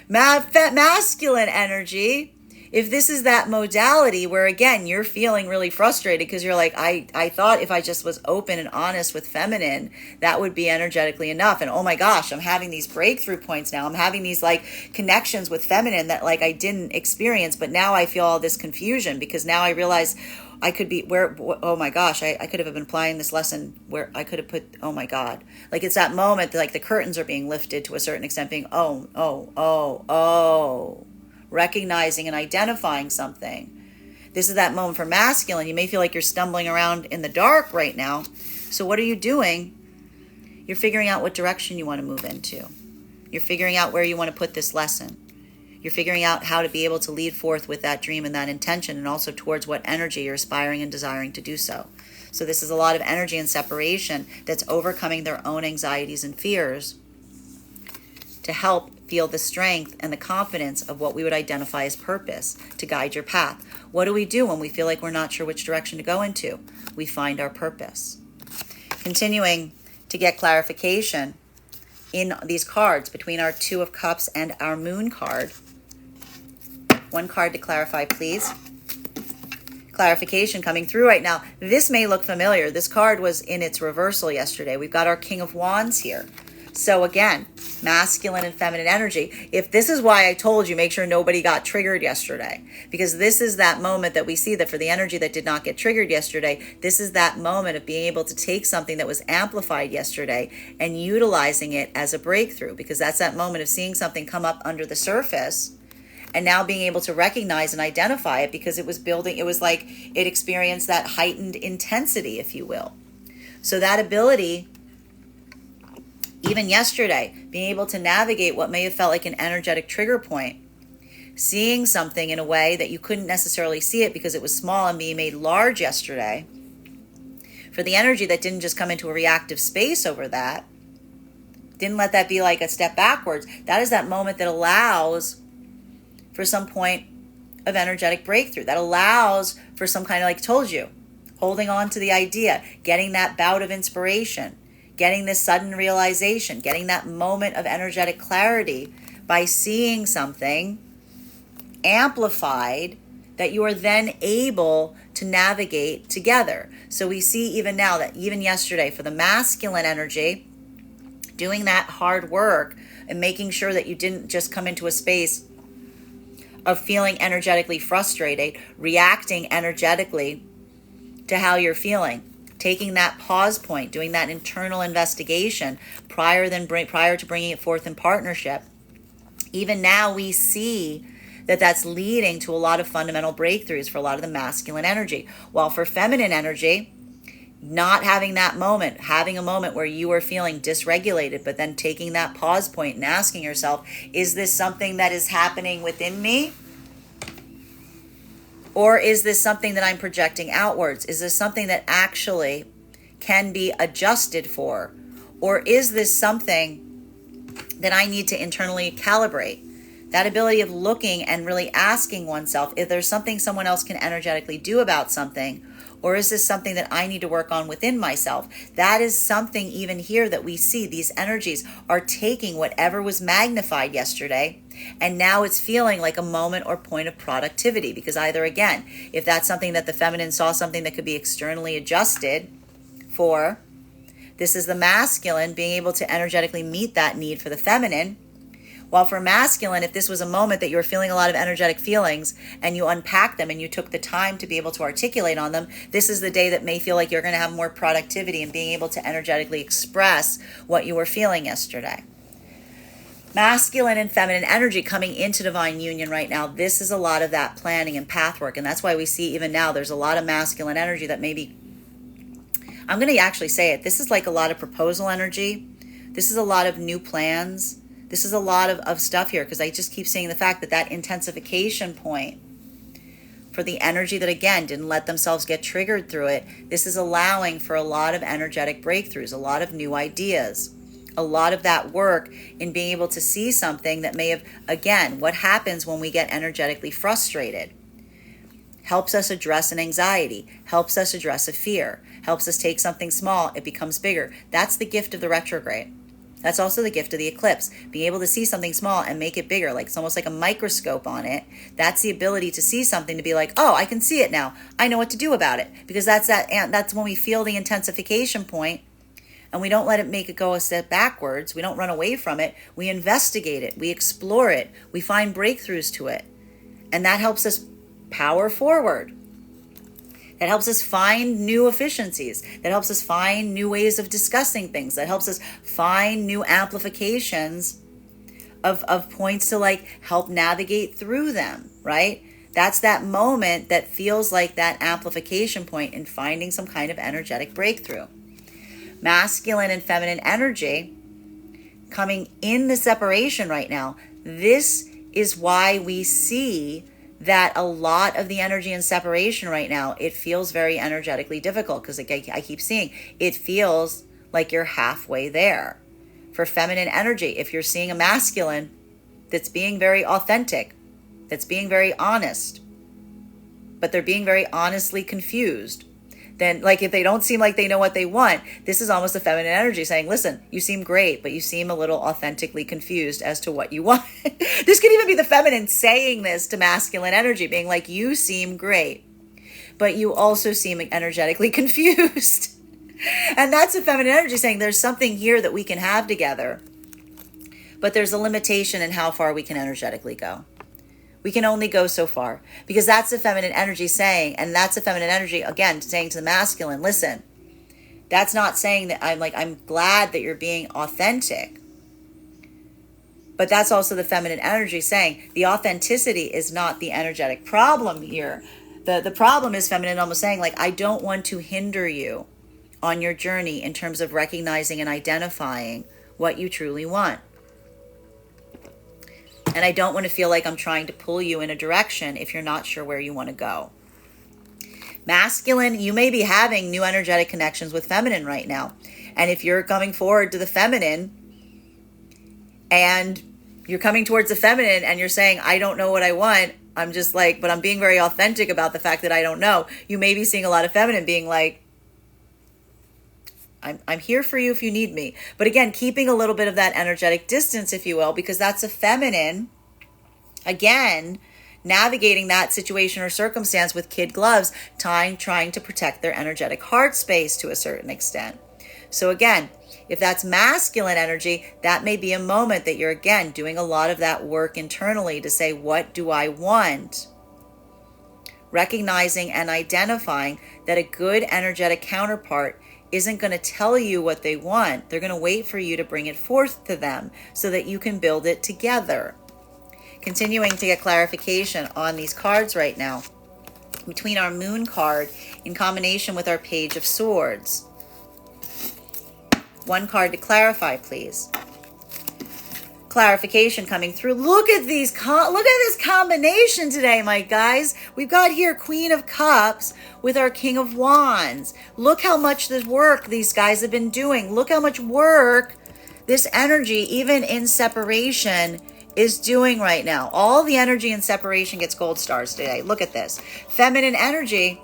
Masculine energy, if this is that modality where, again, you're feeling really frustrated because you're like, I thought if I just was open and honest with feminine, that would be energetically enough. And oh my gosh, I'm having these breakthrough points now. I'm having these like connections with feminine that like I didn't experience, but now I feel all this confusion because now I realize I could be oh my gosh, I could have been applying this lesson where I could have put, oh my God. Like it's that moment that like the curtains are being lifted to a certain extent, being, recognizing and identifying something. This is that moment for masculine. You may feel like you're stumbling around in the dark right now. So what are you doing? You're figuring out what direction you want to move into. You're figuring out where you want to put this lesson. You're figuring out how to be able to lead forth with that dream and that intention, and also towards what energy you're aspiring and desiring to do so. So this is a lot of energy and separation that's overcoming their own anxieties and fears to help feel the strength and the confidence of what we would identify as purpose to guide your path. What do we do when we feel like we're not sure which direction to go into? We find our purpose. Continuing to get clarification in these cards between our Two of Cups and our Moon card. One card to clarify, please. Clarification coming through right now. This may look familiar. This card was in its reversal yesterday. We've got our King of Wands here. So again, masculine and feminine energy. If this is why I told you, make sure nobody got triggered yesterday, because this is that moment that we see that for the energy that did not get triggered yesterday, this is that moment of being able to take something that was amplified yesterday and utilizing it as a breakthrough, because that's that moment of seeing something come up under the surface and now being able to recognize and identify it because it was building, it was like it experienced that heightened intensity, if you will. So that ability, even yesterday, being able to navigate what may have felt like an energetic trigger point, seeing something in a way that you couldn't necessarily see it because it was small and being made large yesterday, for the energy that didn't just come into a reactive space over that, didn't let that be like a step backwards. That is that moment that allows for some point of energetic breakthrough. That allows for some kind of, like I told you, holding on to the idea, getting that bout of inspiration, getting this sudden realization, getting that moment of energetic clarity by seeing something amplified that you are then able to navigate together. So we see even now that even yesterday for the masculine energy, doing that hard work and making sure that you didn't just come into a space of feeling energetically frustrated, reacting energetically to how you're feeling, taking that pause point, doing that internal investigation prior to bringing it forth in partnership. Even now we see that that's leading to a lot of fundamental breakthroughs for a lot of the masculine energy. While for feminine energy, not having that moment, having a moment where you are feeling dysregulated, but then taking that pause point and asking yourself, is this something that is happening within me? Or is this something that I'm projecting outwards? Is this something that actually can be adjusted for? Or is this something that I need to internally calibrate? That ability of looking and really asking oneself if there's something someone else can energetically do about something, or is this something that I need to work on within myself? That is something even here that we see these energies are taking whatever was magnified yesterday, and now it's feeling like a moment or point of productivity, because either, again, if that's something that the feminine saw something that could be externally adjusted for, this is the masculine being able to energetically meet that need for the feminine. While for masculine, if this was a moment that you were feeling a lot of energetic feelings and you unpacked them and you took the time to be able to articulate on them, this is the day that may feel like you're going to have more productivity and being able to energetically express what you were feeling yesterday. Masculine and feminine energy coming into divine union right now, this is a lot of that planning and path work. And that's why we see even now there's a lot of masculine energy that maybe, I'm going to actually say it, this is like a lot of proposal energy. This is a lot of new plans. This is a lot of stuff here, because I just keep seeing the fact that that intensification point for the energy that, again, didn't let themselves get triggered through it, this is allowing for a lot of energetic breakthroughs, a lot of new ideas, a lot of that work in being able to see something that may have, again, what happens when we get energetically frustrated helps us address an anxiety, helps us address a fear, helps us take something small, it becomes bigger. That's the gift of the retrograde. That's also the gift of the eclipse. Being able to see something small and make it bigger, like it's almost like a microscope on it. That's the ability to see something to be like, oh, I can see it now. I know what to do about it. Because that's when we feel the intensification point and we don't let it make it go a step backwards. We don't run away from it. We investigate it. We explore it. We find breakthroughs to it. And that helps us power forward. That helps us find new efficiencies. That helps us find new ways of discussing things. That helps us find new amplifications of points to like help navigate through them, right? That's that moment that feels like that amplification point in finding some kind of energetic breakthrough. Masculine and feminine energy coming in the separation right now. This is why we see that a lot of the energy in separation right now, it feels very energetically difficult, because I keep seeing it feels like you're halfway there. For feminine energy, if you're seeing a masculine that's being very authentic, that's being very honest, but they're being very honestly confused, then like if they don't seem like they know what they want, this is almost a feminine energy saying, listen, you seem great, but you seem a little authentically confused as to what you want. This could even be the feminine saying this to masculine energy, being like, you seem great, but you also seem energetically confused. And that's a feminine energy saying there's something here that we can have together. but there's a limitation in how far we can energetically go. We can only go so far, because that's the feminine energy saying, and that's the feminine energy, again, saying to the masculine, listen, that's not saying that I'm glad that you're being authentic. But that's also the feminine energy saying the authenticity is not the energetic problem here. The problem is feminine almost saying, like, I don't want to hinder you on your journey in terms of recognizing and identifying what you truly want. And I don't want to feel like I'm trying to pull you in a direction if you're not sure where you want to go. Masculine, you may be having new energetic connections with feminine right now. And if you're coming forward to the feminine and you're coming towards the feminine and you're saying, I don't know what I want, I'm just like, but I'm being very authentic about the fact that I don't know. You may be seeing a lot of feminine being like, I'm here for you if you need me. But again, keeping a little bit of that energetic distance, if you will, because that's a feminine, again, navigating that situation or circumstance with kid gloves, trying to protect their energetic heart space to a certain extent. So again, if that's masculine energy, that may be a moment that you're, again, doing a lot of that work internally to say, what do I want? Recognizing and identifying that a good energetic counterpart isn't going to tell you what they want. They're going to wait for you to bring it forth to them so that you can build it together. Continuing to get clarification on these cards right now, between our Moon card in combination with our Page of Swords. One card to clarify, please. Clarification coming through. Look at this combination today, my guys. We've got here Queen of Cups with our King of Wands. Look how much this work these guys have been doing. Look how much work this energy, even in separation, is doing right now. All the energy in separation gets gold stars today. Look at this. Feminine energy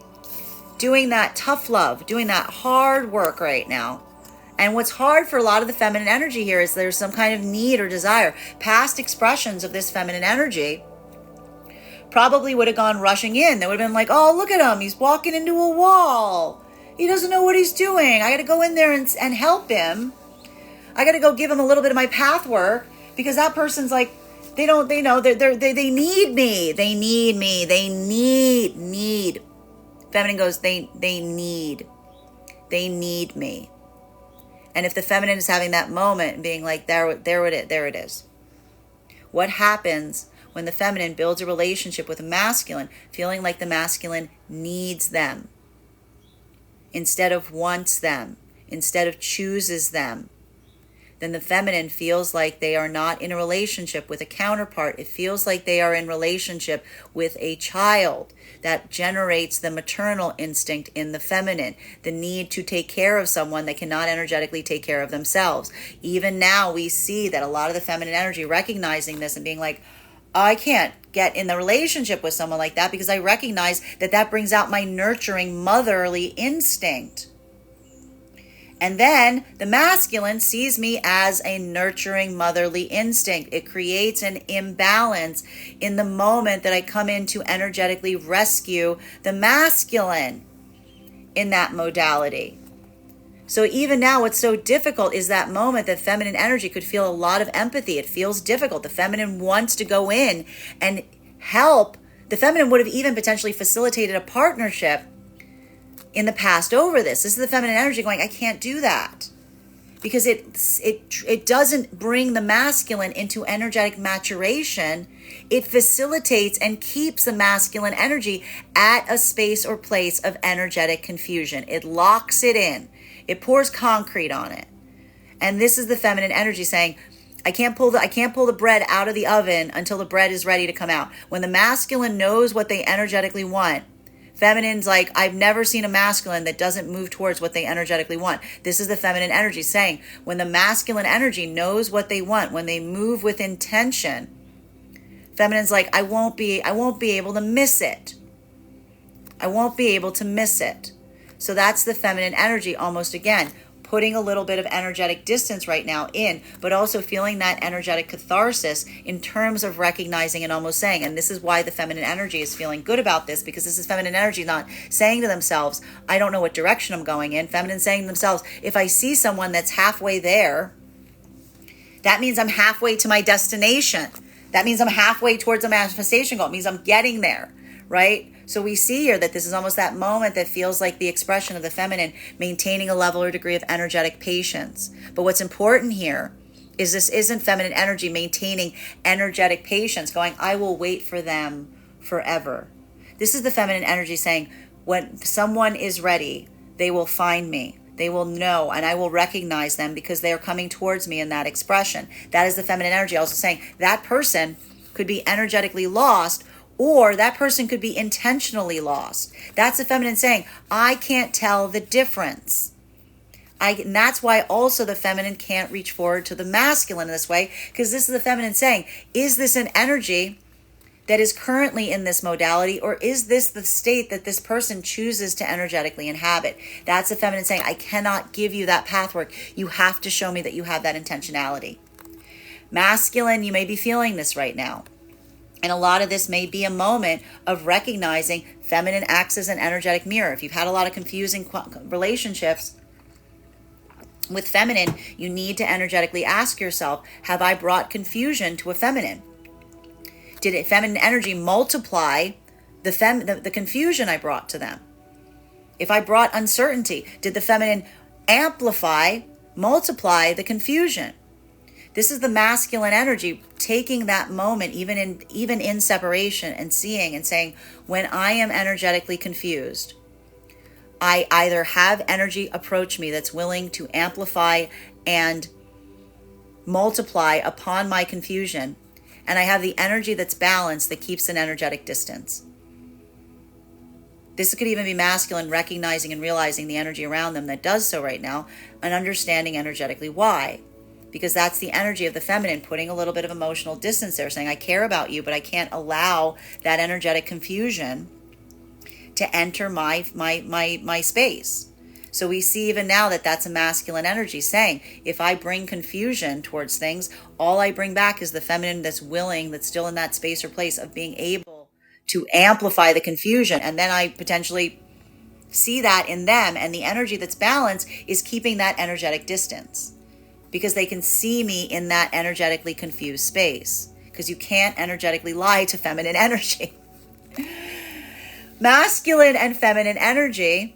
doing that tough love, doing that hard work right now. And what's hard for a lot of the feminine energy here is there's some kind of need or desire. Past expressions of this feminine energy probably would have gone rushing in. They would have been like, oh, look at him. He's walking into a wall. He doesn't know what he's doing. I got to go in there and help him. I got to go give him a little bit of my path work, because that person's like, they need me. They need me. They need. Feminine goes, they need me. And if the feminine is having that moment and being like, there it is. What happens when the feminine builds a relationship with a masculine, feeling like the masculine needs them instead of wants them, instead of chooses them? Then the feminine feels like they are not in a relationship with a counterpart. It feels like they are in relationship with a child. That generates the maternal instinct in the feminine, the need to take care of someone that cannot energetically take care of themselves. Even now we see that a lot of the feminine energy recognizing this and being like, I can't get in the relationship with someone like that because I recognize that brings out my nurturing motherly instinct. And then the masculine sees me as a nurturing motherly instinct. It creates an imbalance in the moment that I come in to energetically rescue the masculine in that modality. So even now, what's so difficult is that moment that feminine energy could feel a lot of empathy. It feels difficult. The feminine wants to go in and help. The feminine would have even potentially facilitated a partnership in the past over this. This is the feminine energy going, I can't do that. Because it doesn't bring the masculine into energetic maturation. It facilitates and keeps the masculine energy at a space or place of energetic confusion. It locks it in. It pours concrete on it. And this is the feminine energy saying, I can't pull the bread out of the oven until the bread is ready to come out. When the masculine knows what they energetically want, feminine's like, I've never seen a masculine that doesn't move towards what they energetically want. This is the feminine energy saying, when the masculine energy knows what they want, when they move with intention, feminine's like, I won't be able to miss it. I won't be able to miss it. So that's the feminine energy, almost again, putting a little bit of energetic distance right now in, but also feeling that energetic catharsis in terms of recognizing and almost saying, and this is why the feminine energy is feeling good about this, because this is feminine energy not saying to themselves, I don't know what direction I'm going in. Feminine saying to themselves, if I see someone that's halfway there, That means I'm halfway to my destination. That means I'm halfway towards a manifestation goal. It means I'm getting there, right? So we see here that this is almost that moment that feels like the expression of the feminine maintaining a level or degree of energetic patience. But what's important here is this isn't feminine energy maintaining energetic patience, going, I will wait for them forever. This is the feminine energy saying, when someone is ready, they will find me. They will know, and I will recognize them because they are coming towards me in that expression. That is the feminine energy. Also saying that person could be energetically lost, or that person could be intentionally lost. That's the feminine saying, I can't tell the difference. And that's why also the feminine can't reach forward to the masculine in this way, because this is the feminine saying, is this an energy that is currently in this modality, or is this the state that this person chooses to energetically inhabit? That's the feminine saying, I cannot give you that pathwork. You have to show me that you have that intentionality. Masculine, you may be feeling this right now. And a lot of this may be a moment of recognizing feminine acts as an energetic mirror. If you've had a lot of confusing relationships with feminine, you need to energetically ask yourself, have I brought confusion to a feminine? Did a feminine energy multiply the confusion I brought to them? If I brought uncertainty, did the feminine multiply the confusion? This is the masculine energy taking that moment, even in separation, and seeing and saying, when I am energetically confused, I either have energy approach me that's willing to amplify and multiply upon my confusion, and I have the energy that's balanced that keeps an energetic distance. This could even be masculine recognizing and realizing the energy around them that does so right now, and understanding energetically why. Because that's the energy of the feminine putting a little bit of emotional distance there, saying, I care about you, but I can't allow that energetic confusion to enter my space. So we see even now that that's a masculine energy saying, if I bring confusion towards things, all I bring back is the feminine that's willing, that's still in that space or place of being able to amplify the confusion. And then I potentially see that in them, and the energy that's balanced is keeping that energetic distance, because they can see me in that energetically confused space, because you can't energetically lie to feminine energy. Masculine and feminine energy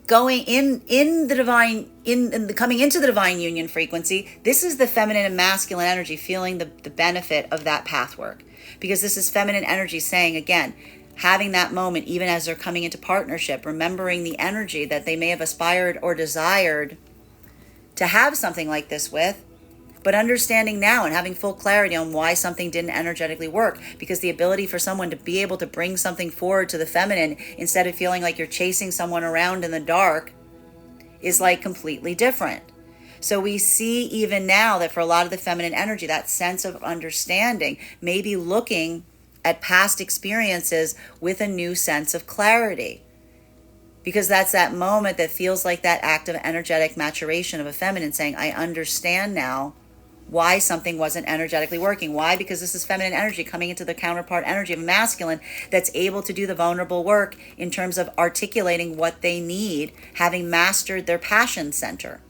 going in the divine, coming into the divine union frequency. This is the feminine and masculine energy feeling the benefit of that pathwork, because this is feminine energy saying, again, having that moment even as they're coming into partnership, remembering the energy that they may have aspired or desired to have something like this with, but understanding now and having full clarity on why something didn't energetically work, because the ability for someone to be able to bring something forward to the feminine instead of feeling like you're chasing someone around in the dark is like completely different. So we see even now that for a lot of the feminine energy, that sense of understanding may be looking at past experiences with a new sense of clarity. Because that's that moment that feels like that act of energetic maturation of a feminine saying, I understand now why something wasn't energetically working. Why? Because this is feminine energy coming into the counterpart energy of masculine that's able to do the vulnerable work in terms of articulating what they need, having mastered their passion center.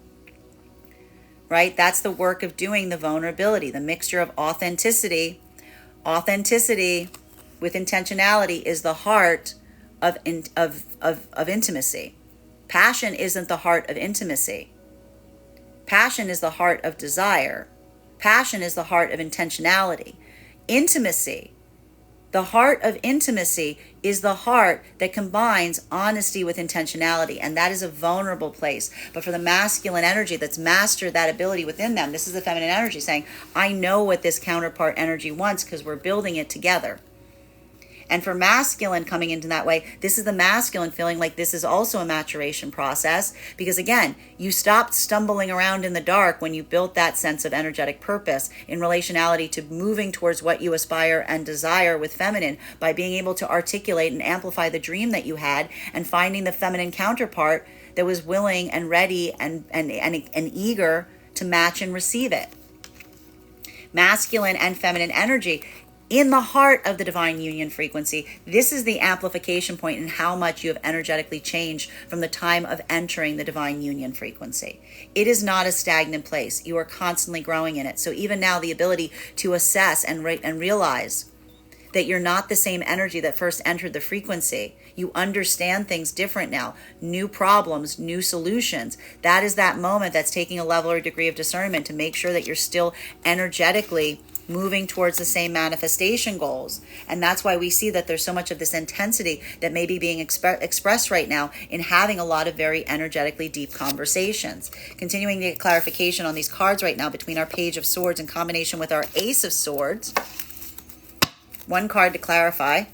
Right? That's the work of doing the vulnerability, the mixture of authenticity. Authenticity with intentionality is the heart of intimacy. Passion isn't the heart of intimacy. Passion is the heart of desire. Passion is the heart of intentionality. Intimacy, the heart of intimacy, is the heart that combines honesty with intentionality, and that is a vulnerable place. But for the masculine energy that's mastered that ability within them, this is the feminine energy saying, I know what this counterpart energy wants because we're building it together. And for masculine coming into that way, this is the masculine feeling like this is also a maturation process, because again, you stopped stumbling around in the dark when you built that sense of energetic purpose in relationality to moving towards what you aspire and desire with feminine by being able to articulate and amplify the dream that you had and finding the feminine counterpart that was willing and ready and eager to match and receive it. Masculine and feminine energy in the heart of the divine union frequency. This is the amplification point in how much you have energetically changed from the time of entering the divine union frequency. It is not a stagnant place. You are constantly growing in it. So even now, the ability to assess and realize that you're not the same energy that first entered the frequency. You understand things different now. New problems, new solutions. That is that moment that's taking a level or degree of discernment to make sure that you're still energetically moving towards the same manifestation goals. And that's why we see that there's so much of this intensity that may be being expressed right now in having a lot of very energetically deep conversations. Continuing to get clarification on these cards right now between our Page of Swords in combination with our Ace of Swords. One card to clarify.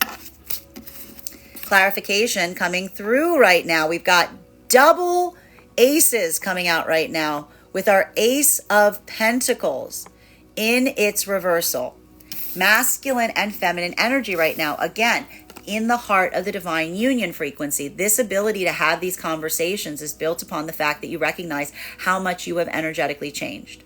Clarification coming through right now. We've got double aces coming out right now with our Ace of Pentacles in its reversal. Masculine and feminine energy right now. Again, in the heart of the divine union frequency. This ability to have these conversations is built upon the fact that you recognize how much you have energetically changed.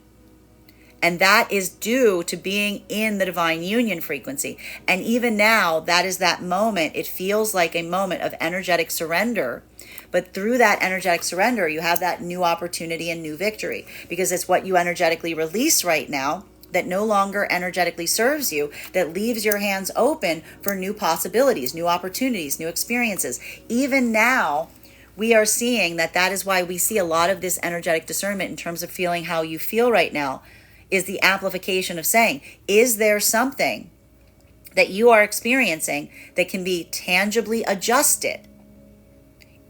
And that is due to being in the divine union frequency. And even now, that is that moment. It feels like a moment of energetic surrender. But through that energetic surrender, you have that new opportunity and new victory. Because it's what you energetically release right now that no longer energetically serves you, that leaves your hands open for new possibilities, new opportunities, new experiences. Even now, we are seeing that is why we see a lot of this energetic discernment in terms of feeling how you feel right now, is the amplification of saying, is there something that you are experiencing that can be tangibly adjusted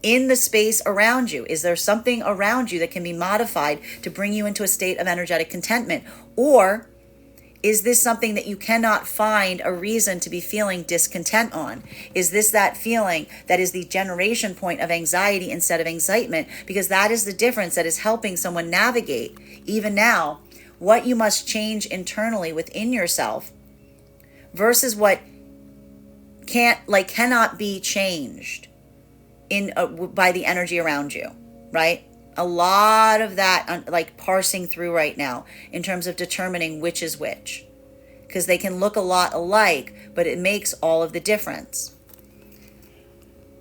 in the space around you? Is there something around you that can be modified to bring you into a state of energetic contentment? Or is this something that you cannot find a reason to be feeling discontent on? Is this that feeling that is the generation point of anxiety instead of excitement? Because that is the difference that is helping someone navigate, even now, what you must change internally within yourself versus what cannot be changed by the energy around you, right? A lot of that parsing through right now in terms of determining which is which, because they can look a lot alike, but it makes all of the difference.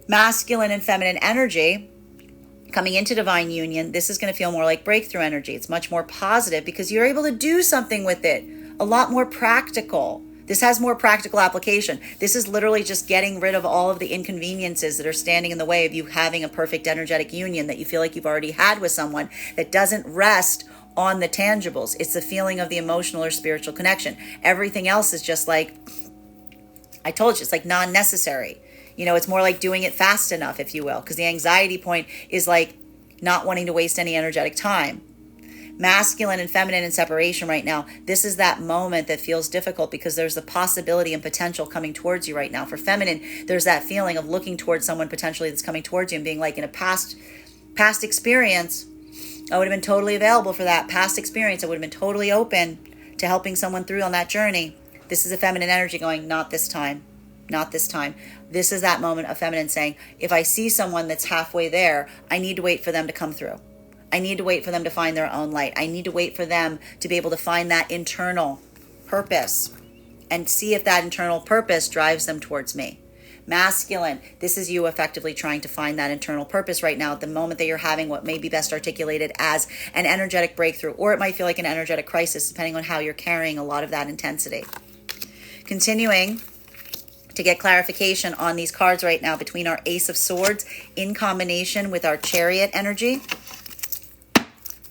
Masculine and feminine energy coming into divine union, this is going to feel more like breakthrough energy. It's much more positive because you're able to do something with it, a lot more practical. This has more practical application. This is literally just getting rid of all of the inconveniences that are standing in the way of you having a perfect energetic union that you feel like you've already had with someone that doesn't rest on the tangibles. It's the feeling of the emotional or spiritual connection. Everything else is just like, I told you, it's like non-necessary. You know, it's more like doing it fast enough, if you will, because the anxiety point is like not wanting to waste any energetic time. Masculine and feminine in separation right now, this is that moment that feels difficult because there's the possibility and potential coming towards you right now. For feminine, there's that feeling of looking towards someone potentially that's coming towards you and being like, in a past experience, I would have been totally available for that. Past experience, I would have been totally open to helping someone through on that journey. This is a feminine energy going, not this time. Not this time. This is that moment of feminine saying, if I see someone that's halfway there, I need to wait for them to come through. I need to wait for them to find their own light. I need to wait for them to be able to find that internal purpose and see if that internal purpose drives them towards me. Masculine, this is you effectively trying to find that internal purpose right now at the moment that you're having what may be best articulated as an energetic breakthrough, or it might feel like an energetic crisis, depending on how you're carrying a lot of that intensity. Continuing to get clarification on these cards right now between our Ace of Swords in combination with our Chariot energy.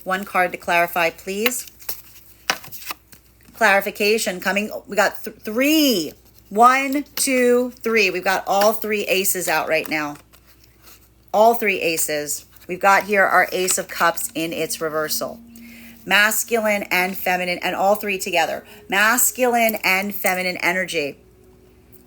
One card to clarify, please. Clarification coming. We got three. 1, 2, 3. We've got all three aces out right now. All three aces. We've got here our Ace of Cups in its reversal. Masculine and feminine, and all three together. Masculine and feminine energy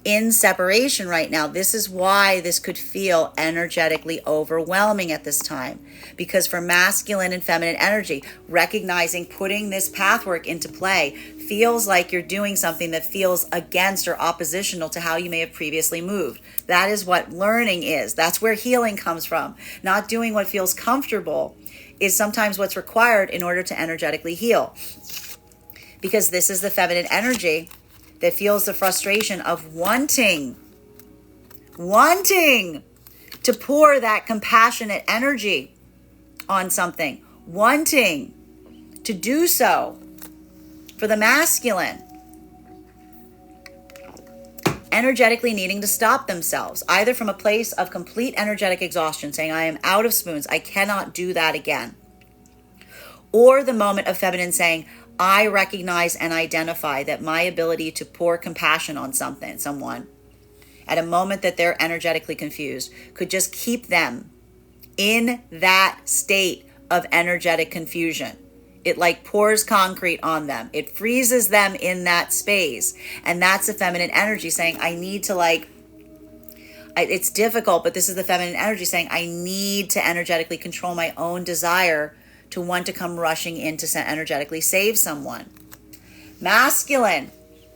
in separation right now. This is why this could feel energetically overwhelming at this time. Because for masculine and feminine energy, recognizing putting this pathwork into play feels like you're doing something that feels against or oppositional to how you may have previously moved. That is what learning is. That's where healing comes from. Not doing what feels comfortable is sometimes what's required in order to energetically heal. Because this is the feminine energy that feels the frustration of wanting to pour that compassionate energy on something, wanting to do so. For the masculine, energetically needing to stop themselves, either from a place of complete energetic exhaustion, saying, I am out of spoons, I cannot do that again. Or the moment of feminine saying, I recognize and identify that my ability to pour compassion on someone, at a moment that they're energetically confused, could just keep them in that state of energetic confusion. It like pours concrete on them. It freezes them in that space. And that's the feminine energy saying, I need to it's difficult, but this is the feminine energy saying, I need to energetically control my own desire to want to come rushing in to energetically save someone. Masculine,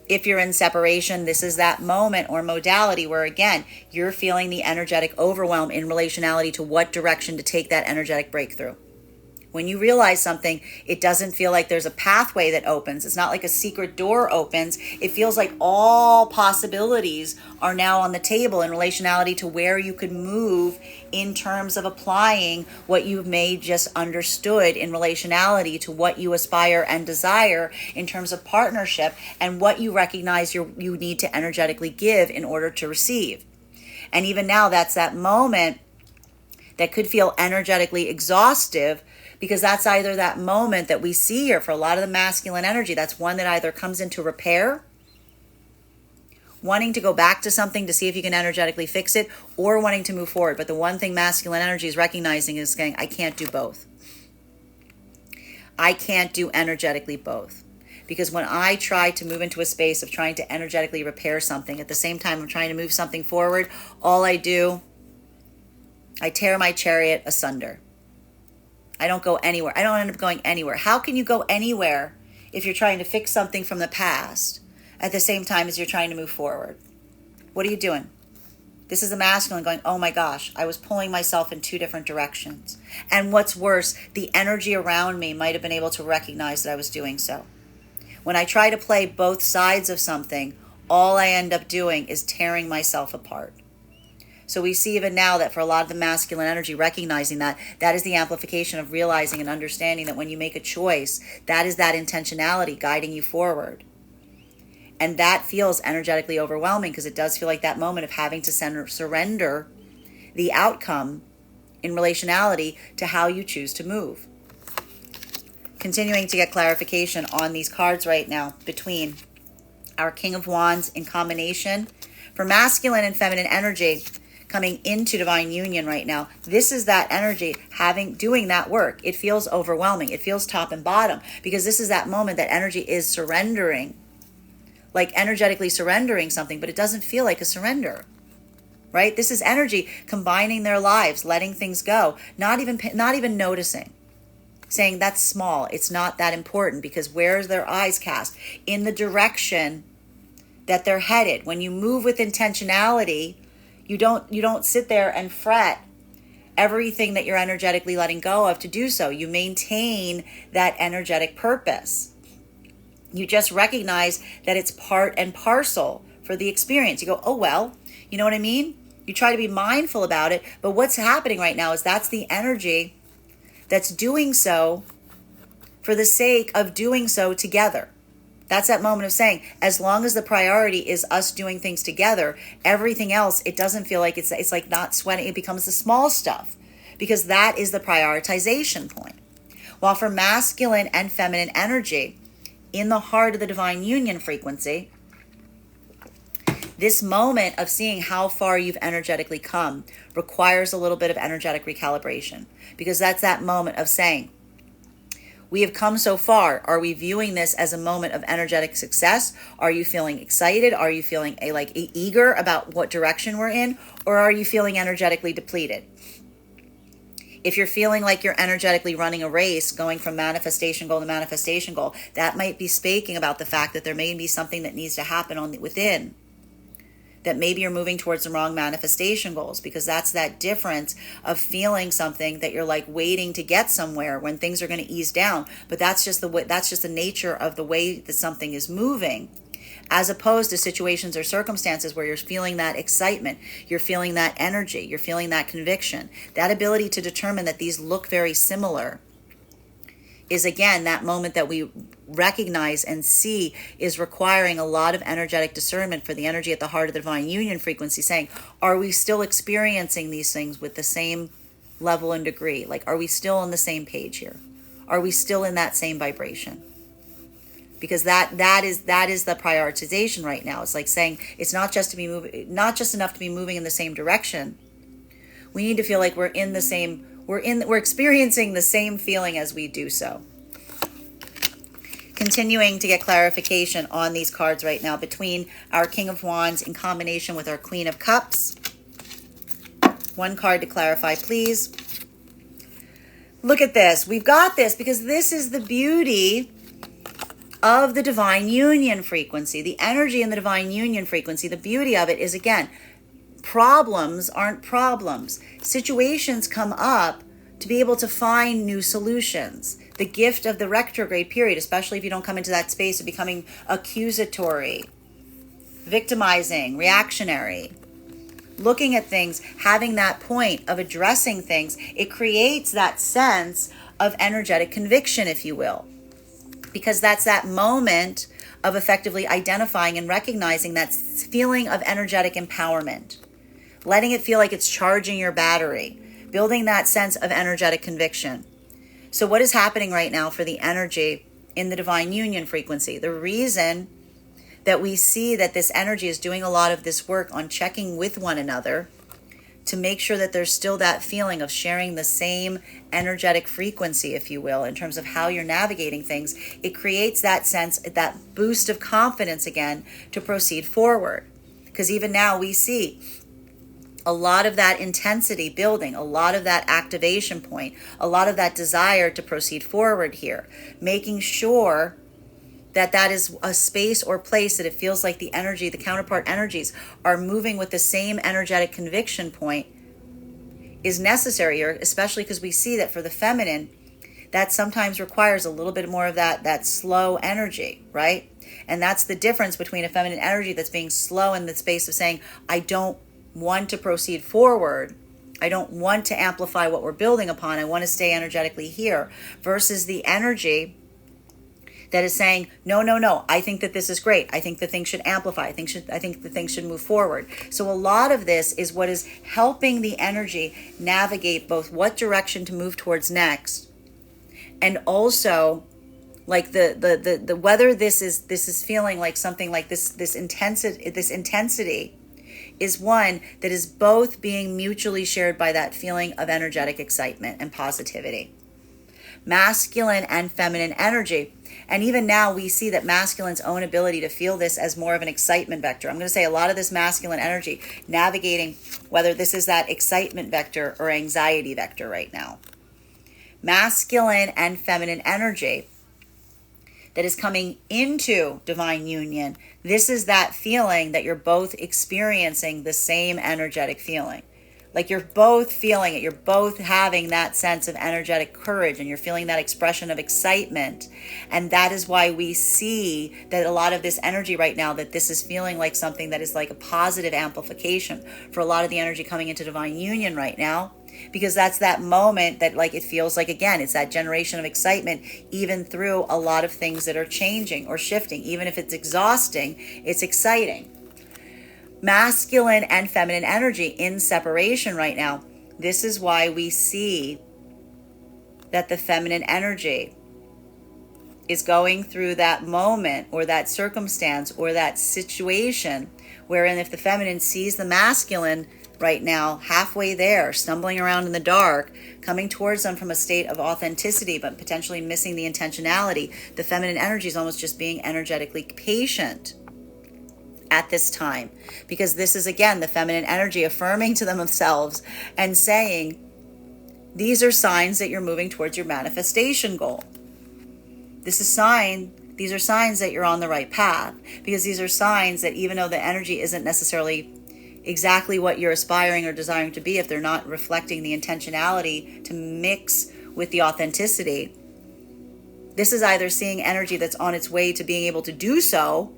if you're in separation, this is that moment or modality where, again, you're feeling the energetic overwhelm in relationality to what direction to take that energetic breakthrough. When you realize something, it doesn't feel like there's a pathway that opens. It's not like a secret door opens. It feels like all possibilities are now on the table in relationality to where you could move in terms of applying what you've made just understood in relationality to what you aspire and desire in terms of partnership and what you recognize you need to energetically give in order to receive. And even now, that's that moment that could feel energetically exhaustive, because that's either that moment that we see here for a lot of the masculine energy. That's one that either comes into repair, wanting to go back to something to see if you can energetically fix it, or wanting to move forward. But the one thing masculine energy is recognizing is saying, I can't do both. I can't do energetically both. Because when I try to move into a space of trying to energetically repair something, at the same time I'm trying to move something forward, all I do, I tear my chariot asunder. I don't go anywhere. I don't end up going anywhere. How can you go anywhere if you're trying to fix something from the past at the same time as you're trying to move forward? What are you doing? This is the masculine going, oh my gosh, I was pulling myself in two different directions. And what's worse, the energy around me might have been able to recognize that I was doing so. When I try to play both sides of something, all I end up doing is tearing myself apart. So we see even now that for a lot of the masculine energy, recognizing that is the amplification of realizing and understanding that when you make a choice, that is that intentionality guiding you forward. And that feels energetically overwhelming because it does feel like that moment of having to surrender the outcome in relationality to how you choose to move. Continuing to get clarification on these cards right now between our King of Wands in combination for masculine and feminine energy coming into divine union right now. This is that energy doing that work. It feels overwhelming. It feels top and bottom because this is that moment that energy is surrendering, like energetically surrendering something, but it doesn't feel like a surrender, right? This is energy combining their lives, letting things go, not even noticing, saying that's small. It's not that important because where's their eyes cast? In the direction that they're headed. When you move with intentionality, you don't sit there and fret everything that you're energetically letting go of to do so. You maintain that energetic purpose. You just recognize that it's part and parcel for the experience. You go, oh, well, you know what I mean? You try to be mindful about it, but what's happening right now is that's the energy that's doing so for the sake of doing so together. That's that moment of saying, as long as the priority is us doing things together, everything else, it doesn't feel like it's like not sweating. It becomes the small stuff because that is the prioritization point. While for masculine and feminine energy, in the heart of the divine union frequency, this moment of seeing how far you've energetically come requires a little bit of energetic recalibration because that's that moment of saying, we have come so far. Are we viewing this as a moment of energetic success? Are you feeling excited? Are you feeling eager about what direction we're in? Or are you feeling energetically depleted? If you're feeling like you're energetically running a race, going from manifestation goal to manifestation goal, that might be speaking about the fact that there may be something that needs to happen within. That maybe you're moving towards the wrong manifestation goals because that's that difference of feeling something that you're like waiting to get somewhere when things are going to ease down. But that's just the nature of the way that something is moving. as opposed to situations or circumstances where you're feeling that excitement, you're feeling that energy, you're feeling that conviction. That ability to determine that these look very similar is, again, that moment that we recognize and see is requiring a lot of energetic discernment for the energy at the heart of the divine union frequency, saying, are we still experiencing these things with the same level and degree? Like, are we still on the same page here? Are we still in that same vibration? Because that is the prioritization right now. It's like saying it's not just enough to be moving in the same direction. We need to feel like we're experiencing the same feeling as we do so. Continuing to get clarification on these cards right now between our King of Wands in combination with our Queen of Cups. One card to clarify, please. Look at this. We've got this because this is the beauty of the divine union frequency, the energy in the divine union frequency. The beauty of it is, again, problems aren't problems. Situations come up to be able to find new solutions. The gift of the retrograde period, especially if you don't come into that space of becoming accusatory, victimizing, reactionary, looking at things, having that point of addressing things, it creates that sense of energetic conviction, if you will. Because that's that moment of effectively identifying and recognizing that feeling of energetic empowerment, letting it feel like it's charging your battery, building that sense of energetic conviction. So what is happening right now for the energy in the divine union frequency? The reason that we see that this energy is doing a lot of this work on checking with one another to make sure that there's still that feeling of sharing the same energetic frequency, if you will, in terms of how you're navigating things. It creates that sense, that boost of confidence again to proceed forward. Because even now we see a lot of that intensity building, a lot of that activation point, a lot of that desire to proceed forward here, making sure that that is a space or place that it feels like the energy, the counterpart energies are moving with the same energetic conviction point is necessary here, especially because we see that for the feminine, that sometimes requires a little bit more of that slow energy, right? And that's the difference between a feminine energy that's being slow in the space of saying, I don't want to proceed forward. I don't want to amplify what we're building upon. I want to stay energetically here, versus the energy that is saying, no, I think that this is great. I think the thing should amplify. I think the thing should move forward. So a lot of this is what is helping the energy navigate both what direction to move towards next, and also like the whether this is feeling like something like this intensity is one that is both being mutually shared by that feeling of energetic excitement and positivity. Masculine and feminine energy. And even now we see that masculine's own ability to feel this as more of an excitement vector. I'm going to say a lot of this masculine energy navigating whether this is that excitement vector or anxiety vector right now. Masculine and feminine energy that is coming into divine union. This is that feeling that you're both experiencing the same energetic feeling. Like you're both feeling it. You're both having that sense of energetic courage, and you're feeling that expression of excitement. And that is why we see that a lot of this energy right now, that this is feeling like something that is like a positive amplification for a lot of the energy coming into divine union right now. Because that's that moment that, like, it feels like, again, it's that generation of excitement, even through a lot of things that are changing or shifting. Even if it's exhausting, it's exciting. Masculine and feminine energy in separation right now. This is why we see that the feminine energy is going through that moment or that circumstance or that situation wherein if the feminine sees the masculine right now halfway there, stumbling around in the dark, coming towards them from a state of authenticity but potentially missing the intentionality, the feminine energy is almost just being energetically patient at this time, because this is, again, the feminine energy affirming to themselves and saying, these are signs that you're moving towards your manifestation goal. These are signs that you're on the right path, because these are signs that even though the energy isn't necessarily exactly what you're aspiring or desiring to be, if they're not reflecting the intentionality to mix with the authenticity, this is either seeing energy that's on its way to being able to do so,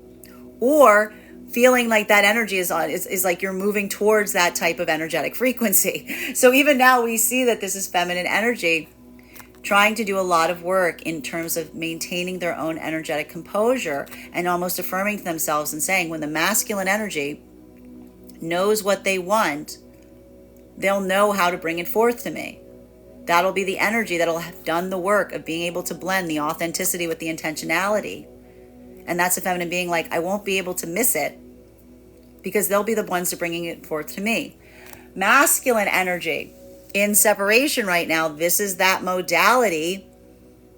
or feeling like that energy is like you're moving towards that type of energetic frequency. So even now we see that this is feminine energy trying to do a lot of work in terms of maintaining their own energetic composure and almost affirming to themselves and saying, when the masculine energy knows what they want, they'll know how to bring it forth to me. That'll be the energy that'll have done the work of being able to blend the authenticity with the intentionality. And that's the feminine being like, I won't be able to miss it because they'll be the ones to bringing it forth to me. Masculine energy in separation right now, this is that modality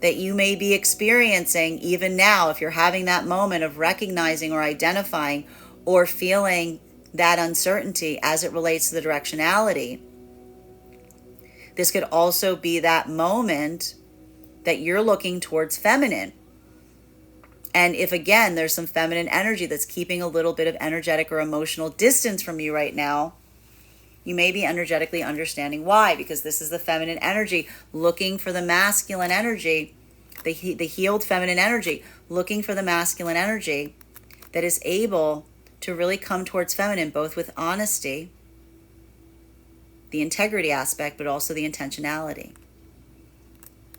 that you may be experiencing even now if you're having that moment of recognizing or identifying or feeling that uncertainty as it relates to the directionality. This could also be that moment that you're looking towards feminine. And if, again, there's some feminine energy that's keeping a little bit of energetic or emotional distance from you right now, you may be energetically understanding why, because this is the feminine energy looking for the masculine energy, the healed feminine energy, looking for the masculine energy that is able to really come towards feminine, both with honesty, the integrity aspect, but also the intentionality.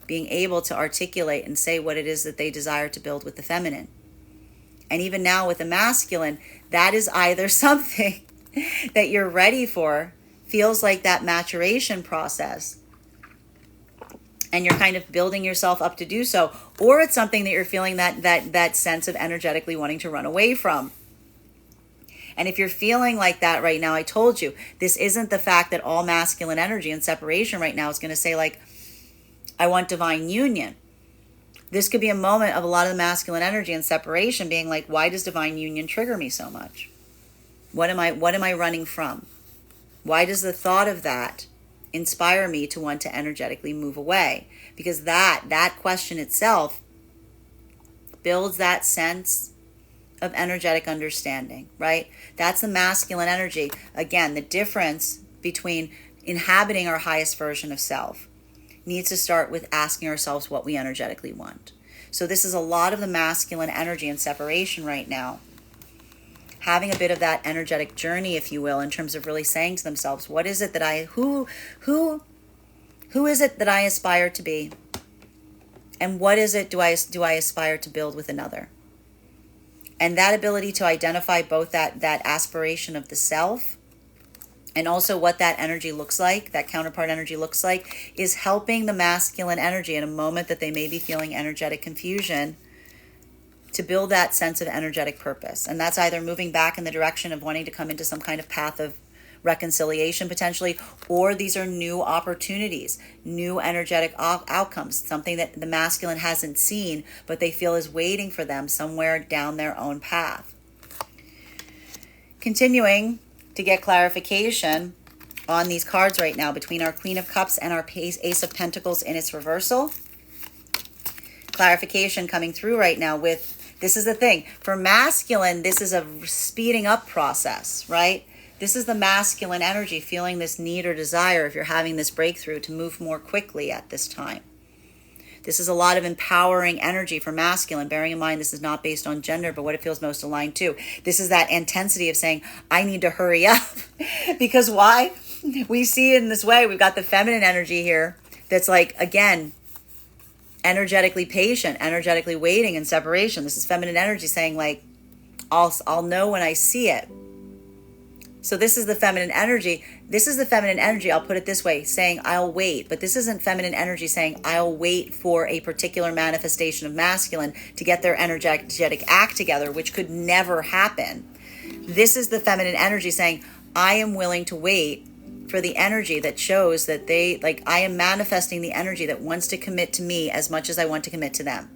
Being able to articulate and say what it is that they desire to build with the feminine. And even now with the masculine, that is either something that you're ready for, feels like that maturation process, and you're kind of building yourself up to do so, or it's something that you're feeling that sense of energetically wanting to run away from. And if you're feeling like that right now, I told you, this isn't the fact that all masculine energy and separation right now is going to say like, I want divine union. This could be a moment of a lot of the masculine energy and separation being like, why does divine union trigger me so much? What am I running from? Why does the thought of that inspire me to want to energetically move away? Because that question itself builds that sense of energetic understanding, right? That's the masculine energy. Again, the difference between inhabiting our highest version of self needs to start with asking ourselves what we energetically want. So this is a lot of the masculine energy and separation right now, having a bit of that energetic journey, if you will, in terms of really saying to themselves, what is it that who is it that I aspire to be? And what is it do I aspire to build with another? And that ability to identify both that aspiration of the self and also what that energy looks like, that counterpart energy looks like, is helping the masculine energy in a moment that they may be feeling energetic confusion to build that sense of energetic purpose. And that's either moving back in the direction of wanting to come into some kind of path of reconciliation potentially, or these are new opportunities, new energetic outcomes, something that the masculine hasn't seen, but they feel is waiting for them somewhere down their own path. Continuing to get clarification on these cards right now between our Queen of Cups and our Ace of Pentacles in its reversal. Clarification coming through right now with, this is the thing, for masculine, this is a speeding up process, right? This is the masculine energy feeling this need or desire, if you're having this breakthrough, to move more quickly at this time. This is a lot of empowering energy for masculine, bearing in mind this is not based on gender, but what it feels most aligned to. This is that intensity of saying, I need to hurry up. Because why? We see it in this way. We've got the feminine energy here that's like, again, energetically patient, energetically waiting in separation. This is feminine energy saying like, I'll know when I see it. So this is the feminine energy. This is the feminine energy, I'll put it this way, saying I'll wait. But this isn't feminine energy saying I'll wait for a particular manifestation of masculine to get their energetic act together, which could never happen. This is the feminine energy saying I am willing to wait for the energy that shows that I am manifesting the energy that wants to commit to me as much as I want to commit to them.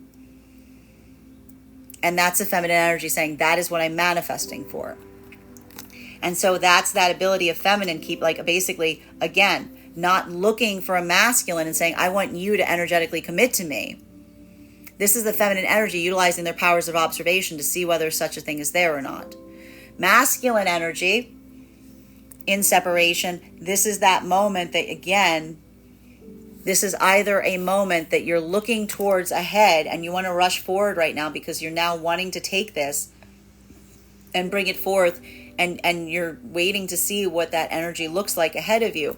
And that's the feminine energy saying that is what I'm manifesting for. And so that's that ability of feminine, keep basically, again, not looking for a masculine and saying, I want you to energetically commit to me. This is the feminine energy utilizing their powers of observation to see whether such a thing is there or not. Masculine energy in separation, this is that moment that, again, this is either a moment that you're looking towards ahead and you want to rush forward right now because you're now wanting to take this and bring it forth, and you're waiting to see what that energy looks like ahead of you.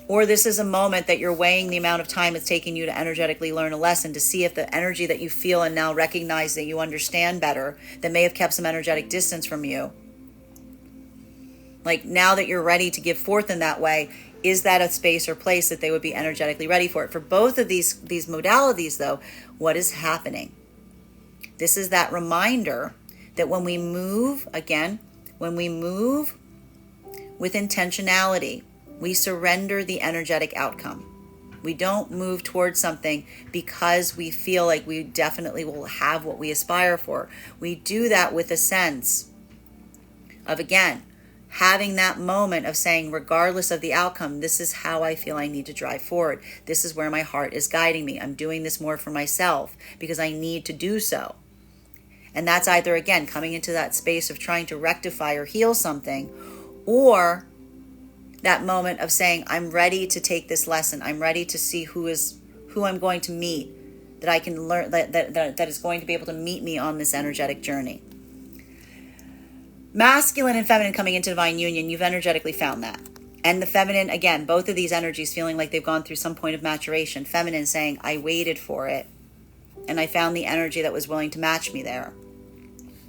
Or this is a moment that you're weighing the amount of time it's taking you to energetically learn a lesson, to see if the energy that you feel and now recognize that you understand better, that may have kept some energetic distance from you, like now that you're ready to give forth in that way, is that a space or place that they would be energetically ready for it? For both of these modalities, though, what is happening? This is that reminder that when we move, again, when we move with intentionality, we surrender the energetic outcome. We don't move towards something because we feel like we definitely will have what we aspire for. We do that with a sense of, again, having that moment of saying, regardless of the outcome, this is how I feel I need to drive forward. This is where my heart is guiding me. I'm doing this more for myself because I need to do so. And that's either, again, coming into that space of trying to rectify or heal something, or that moment of saying, I'm ready to take this lesson. I'm ready to see who I'm going to meet, that I can learn, that is going to be able to meet me on this energetic journey. Masculine and feminine coming into divine union, you've energetically found that. And the feminine, again, both of these energies feeling like they've gone through some point of maturation. Feminine saying, I waited for it, and I found the energy that was willing to match me there.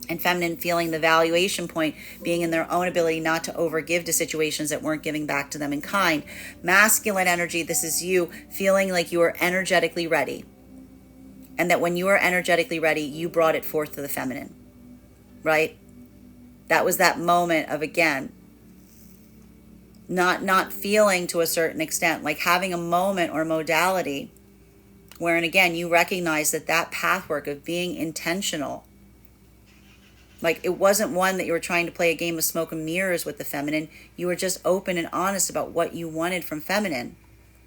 And feminine feeling the valuation point being in their own ability not to overgive to situations that weren't giving back to them in kind. Masculine energy, this is you feeling like you are energetically ready. And that when you are energetically ready, you brought it forth to the feminine, right? That was that moment of, again, not feeling to a certain extent, like having a moment or modality wherein, again, you recognize that pathwork of being intentional, like it wasn't one that you were trying to play a game of smoke and mirrors with the feminine. You were just open and honest about what you wanted from feminine.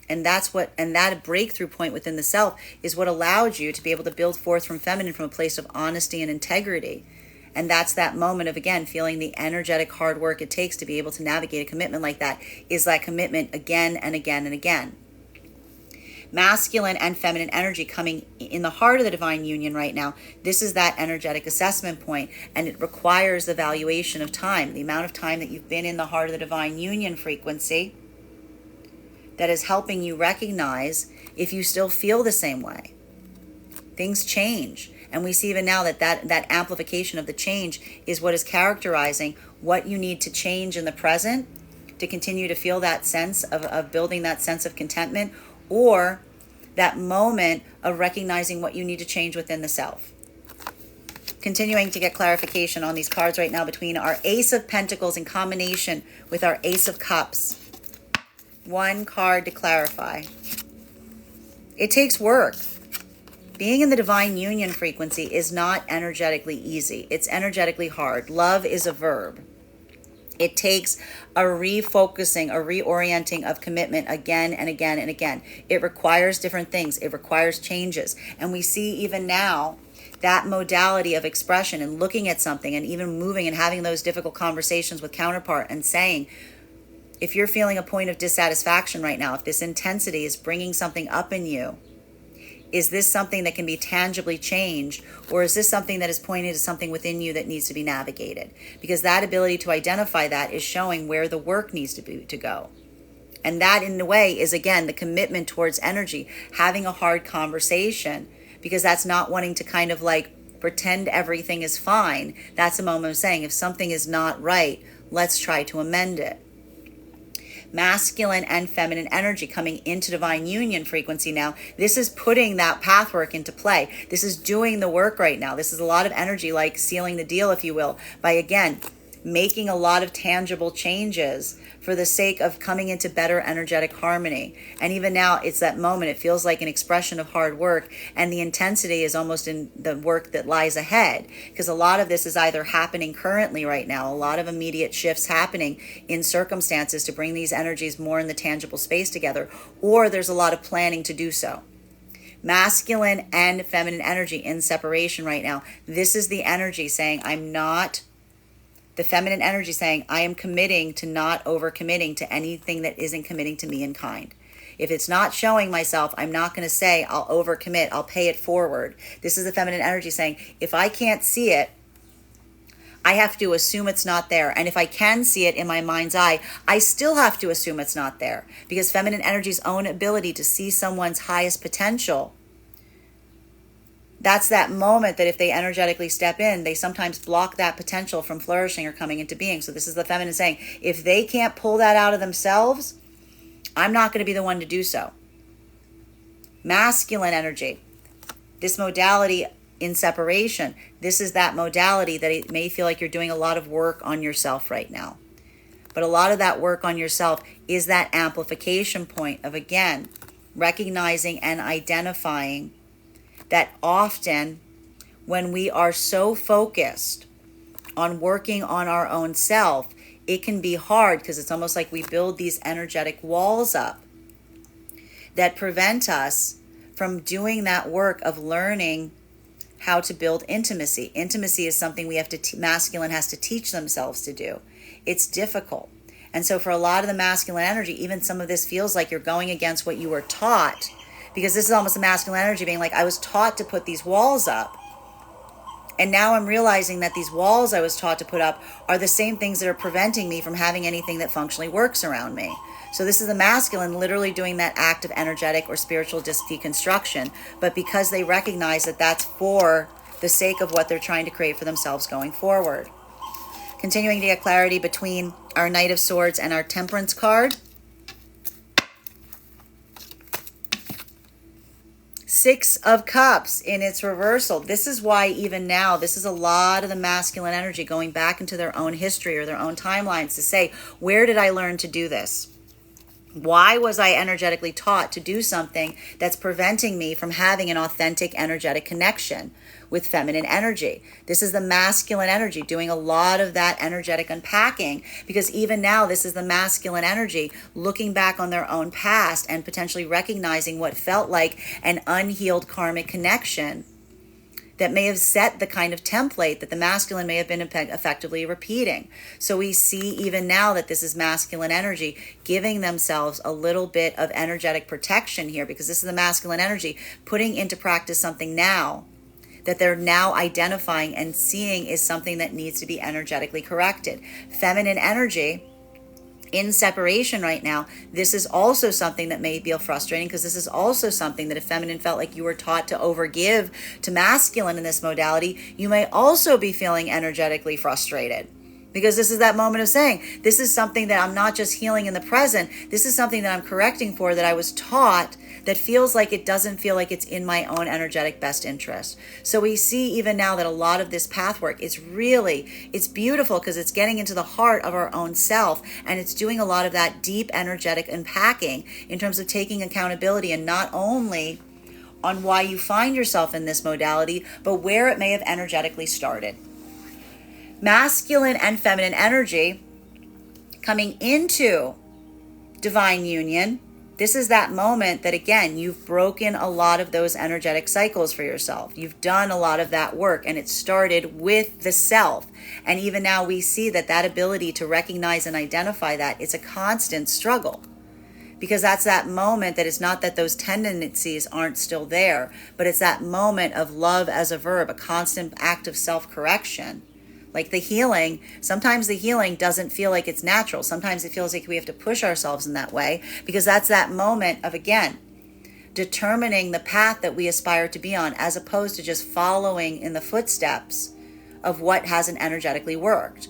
And that breakthrough point within the self is what allowed you to be able to build forth from feminine from a place of honesty and integrity. And that's that moment of, again, feeling the energetic hard work it takes to be able to navigate a commitment like that, is that commitment again and again and again. Masculine and feminine energy coming in the heart of the divine union right now. This is that energetic assessment point, and it requires the valuation of time, the amount of time that you've been in the heart of the divine union frequency, that is helping you recognize if you still feel the same way. Things change. And we see even now that amplification of the change is what is characterizing what you need to change in the present to continue to feel that sense of building that sense of contentment, or that moment of recognizing what you need to change within the self. Continuing to get clarification on these cards right now between our Ace of Pentacles in combination with our Ace of Cups. One card to clarify. It takes work. Being in the divine union frequency is not energetically easy. It's energetically hard. Love is a verb. It takes a refocusing, a reorienting of commitment again and again and again. It requires different things. It requires changes. And we see even now that modality of expression and looking at something and even moving and having those difficult conversations with counterpart and saying, if you're feeling a point of dissatisfaction right now, if this intensity is bringing something up in you, is this something that can be tangibly changed, or is this something that is pointing to something within you that needs to be navigated? Because that ability to identify that is showing where the work needs to go. And that, in a way, is, again, the commitment towards energy, having a hard conversation, because that's not wanting to kind of like pretend everything is fine. That's a moment of saying, if something is not right, let's try to amend it. Masculine and feminine energy coming into divine union frequency now. This is putting that pathwork into play. This is doing the work right now. This is a lot of energy, like sealing the deal, if you will, by, again, making a lot of tangible changes for the sake of coming into better energetic harmony. And even now, it's that moment. It feels like an expression of hard work, and the intensity is almost in the work that lies ahead, because a lot of this is either happening currently right now, a lot of immediate shifts happening in circumstances to bring these energies more in the tangible space together, or there's a lot of planning to do so. Masculine and feminine energy in separation right now. This is the energy saying, the feminine energy saying, I am committing to not overcommitting to anything that isn't committing to me in kind. If it's not showing myself, I'm not going to say I'll overcommit, I'll pay it forward. This is the feminine energy saying, if I can't see it, I have to assume it's not there. And if I can see it in my mind's eye, I still have to assume it's not there, because feminine energy's own ability to see someone's highest potential, that's that moment that if they energetically step in, they sometimes block that potential from flourishing or coming into being. So this is the feminine saying, if they can't pull that out of themselves, I'm not going to be the one to do so. Masculine energy, this modality in separation, this is that modality that it may feel like you're doing a lot of work on yourself right now. But a lot of that work on yourself is that amplification point of, again, recognizing and identifying that often when we are so focused on working on our own self, it can be hard, because it's almost like we build these energetic walls up that prevent us from doing that work of learning how to build intimacy. Intimacy is something we have to, masculine has to teach themselves to do. It's difficult. And so for a lot of the masculine energy, even some of this feels like you're going against what you were taught, because this is almost a masculine energy being like, I was taught to put these walls up. And now I'm realizing that these walls I was taught to put up are the same things that are preventing me from having anything that functionally works around me. So this is the masculine literally doing that act of energetic or spiritual deconstruction. But because they recognize that that's for the sake of what they're trying to create for themselves going forward. Continuing to get clarity between our Knight of Swords and our Temperance card. Six of Cups in its reversal. This is why even now, this is a lot of the masculine energy going back into their own history or their own timelines to say, where did I learn to do this? Why was I energetically taught to do something that's preventing me from having an authentic energetic connection with feminine energy? This is the masculine energy doing a lot of that energetic unpacking, because even now this is the masculine energy looking back on their own past and potentially recognizing what felt like an unhealed karmic connection that may have set the kind of template that the masculine may have been effectively repeating. So we see even now that this is masculine energy giving themselves a little bit of energetic protection here, because this is the masculine energy putting into practice something now that they're now identifying and seeing is something that needs to be energetically corrected. Feminine energy in separation right now, this is also something that may feel frustrating, because this is also something that if feminine felt like you were taught to overgive to masculine in this modality, you may also be feeling energetically frustrated. Because this is that moment of saying, this is something that I'm not just healing in the present, this is something that I'm correcting for, that I was taught, that feels like it doesn't feel like it's in my own energetic best interest. So we see even now that a lot of this path work is really, it's beautiful, because it's getting into the heart of our own self, and it's doing a lot of that deep energetic unpacking in terms of taking accountability, and not only on why you find yourself in this modality, but where it may have energetically started. Masculine and feminine energy coming into divine union. This is that moment that, again, you've broken a lot of those energetic cycles for yourself. You've done a lot of that work, and it started with the self. And even now we see that that ability to recognize and identify that, it's a constant struggle. Because that's that moment that it's not that those tendencies aren't still there, but it's that moment of love as a verb, a constant act of self-correction. Like the healing, sometimes the healing doesn't feel like it's natural. Sometimes it feels like we have to push ourselves in that way, because that's that moment of, again, determining the path that we aspire to be on, as opposed to just following in the footsteps of what hasn't energetically worked.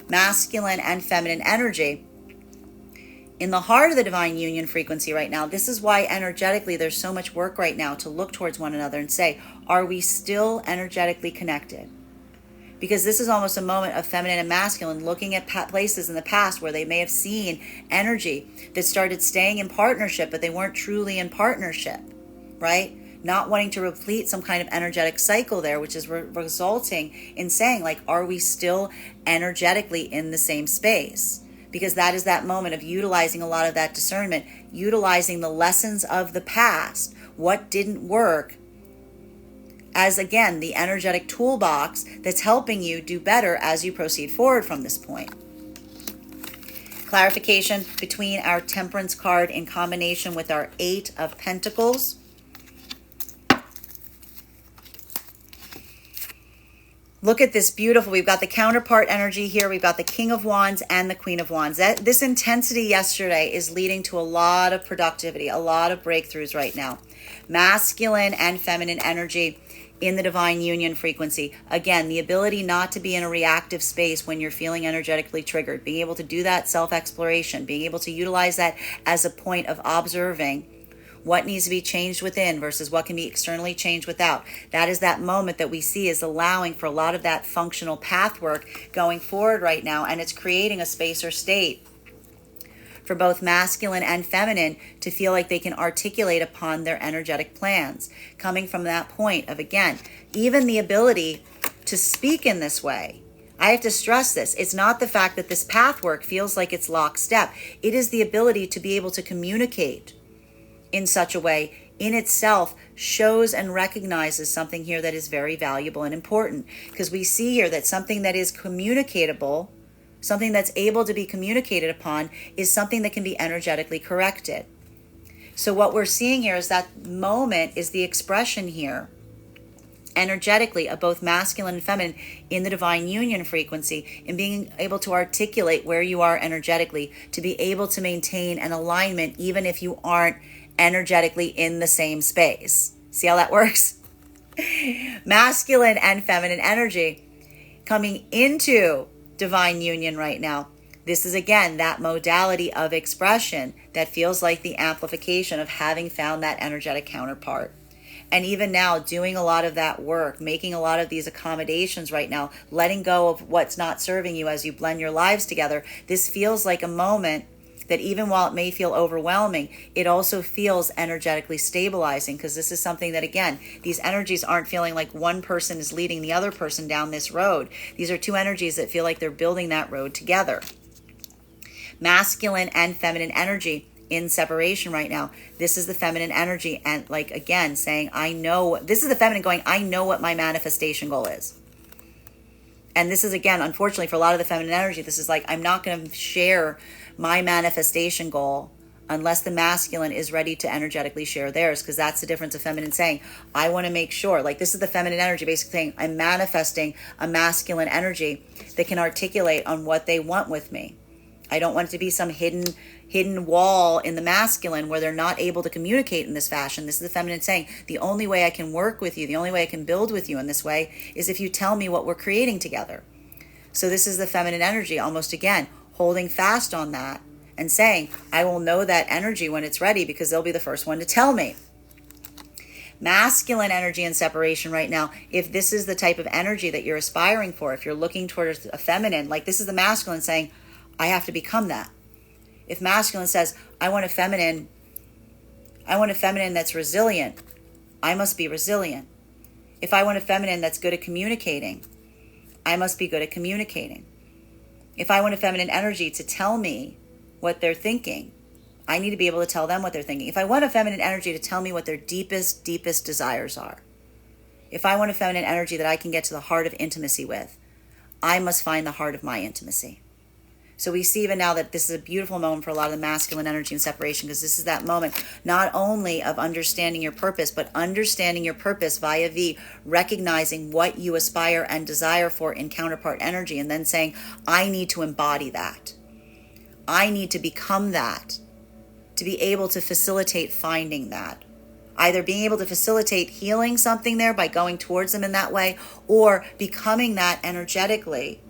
Masculine and feminine energy. In the heart of the divine union frequency right now, this is why energetically there's so much work right now to look towards one another and say, are we still energetically connected? Because this is almost a moment of feminine and masculine looking at places in the past where they may have seen energy that started staying in partnership, but they weren't truly in partnership, right? Not wanting to replete some kind of energetic cycle there, which is resulting in saying, like, are we still energetically in the same space? Because that is that moment of utilizing a lot of that discernment, utilizing the lessons of the past, what didn't work, as, again, the energetic toolbox that's helping you do better as you proceed forward from this point. Clarification between our Temperance card in combination with our Eight of Pentacles. Look at this beautiful, we've got the counterpart energy here. We've got the King of Wands and the Queen of Wands. This intensity yesterday is leading to a lot of productivity, a lot of breakthroughs right now. Masculine and feminine energy in the divine union frequency. Again, the ability not to be in a reactive space when you're feeling energetically triggered. Being able to do that self-exploration. Being able to utilize that as a point of observing what needs to be changed within versus what can be externally changed without. That is that moment that we see is allowing for a lot of that functional path work going forward right now, and it's creating a space or state for both masculine and feminine to feel like they can articulate upon their energetic plans. Coming from that point of, again, even the ability to speak in this way. I have to stress this. It's not the fact that this path work feels like it's lockstep. It is the ability to be able to communicate in such a way in itself shows and recognizes something here that is very valuable and important, because we see here that something that is communicatable, something that's able to be communicated upon, is something that can be energetically corrected. So what we're seeing here is that moment is the expression here energetically of both masculine and feminine in the divine union frequency, and being able to articulate where you are energetically to be able to maintain an alignment even if you aren't energetically in the same space. See how that works? Masculine and feminine energy coming into divine union right now. This is again that modality of expression that feels like the amplification of having found that energetic counterpart. And even now doing a lot of that work, making a lot of these accommodations right now, letting go of what's not serving you as you blend your lives together. This feels like a moment that even while it may feel overwhelming, it also feels energetically stabilizing, because this is something that, again, these energies aren't feeling like one person is leading the other person down this road. These are two energies that feel like they're building that road together. Masculine and feminine energy in separation right now. This is the feminine energy, and like, again, saying, I know, this is the feminine going, I know what my manifestation goal is. And this is, again, unfortunately, for a lot of the feminine energy, this is like, I'm not going to share my manifestation goal unless the masculine is ready to energetically share theirs, because that's the difference of feminine saying, I want to make sure, like, this is the feminine energy basically saying, I'm manifesting a masculine energy that can articulate on what they want with me. I don't want it to be some hidden wall in the masculine where they're not able to communicate in this fashion. This is the feminine saying, the only way I can work with you, the only way I can build with you in this way is if you tell me what we're creating together. So this is the feminine energy, almost again, holding fast on that and saying, I will know that energy when it's ready because they'll be the first one to tell me. Masculine energy and separation right now, if this is the type of energy that you're aspiring for, if you're looking towards a feminine, like this is the masculine saying, I have to become that. If masculine says, I want a feminine that's resilient, I must be resilient. If I want a feminine that's good at communicating, I must be good at communicating. If I want a feminine energy to tell me what they're thinking, I need to be able to tell them what they're thinking. If I want a feminine energy to tell me what their deepest desires are, if I want a feminine energy that I can get to the heart of intimacy with, I must find the heart of my intimacy. So we see even now that this is a beautiful moment for a lot of the masculine energy and separation, because this is that moment not only of understanding your purpose, but understanding your purpose via recognizing what you aspire and desire for in counterpart energy, and then saying, I need to embody that. I need to become that, to be able to facilitate finding that. Either being able to facilitate healing something there by going towards them in that way, or becoming that energetically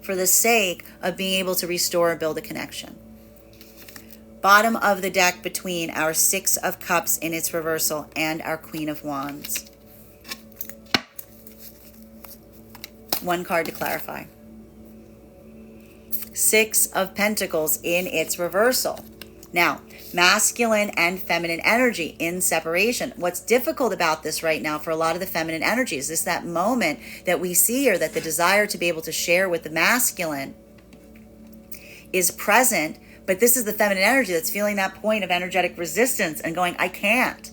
for the sake of being able to restore and build a connection. Bottom of the deck between our Six of Cups in its reversal and our Queen of Wands. One card to clarify. Six of Pentacles in its reversal. Now, masculine and feminine energy in separation. What's difficult about this right now for a lot of the feminine energy is this that moment that we see here, that the desire to be able to share with the masculine is present, but this is the feminine energy that's feeling that point of energetic resistance and going, I can't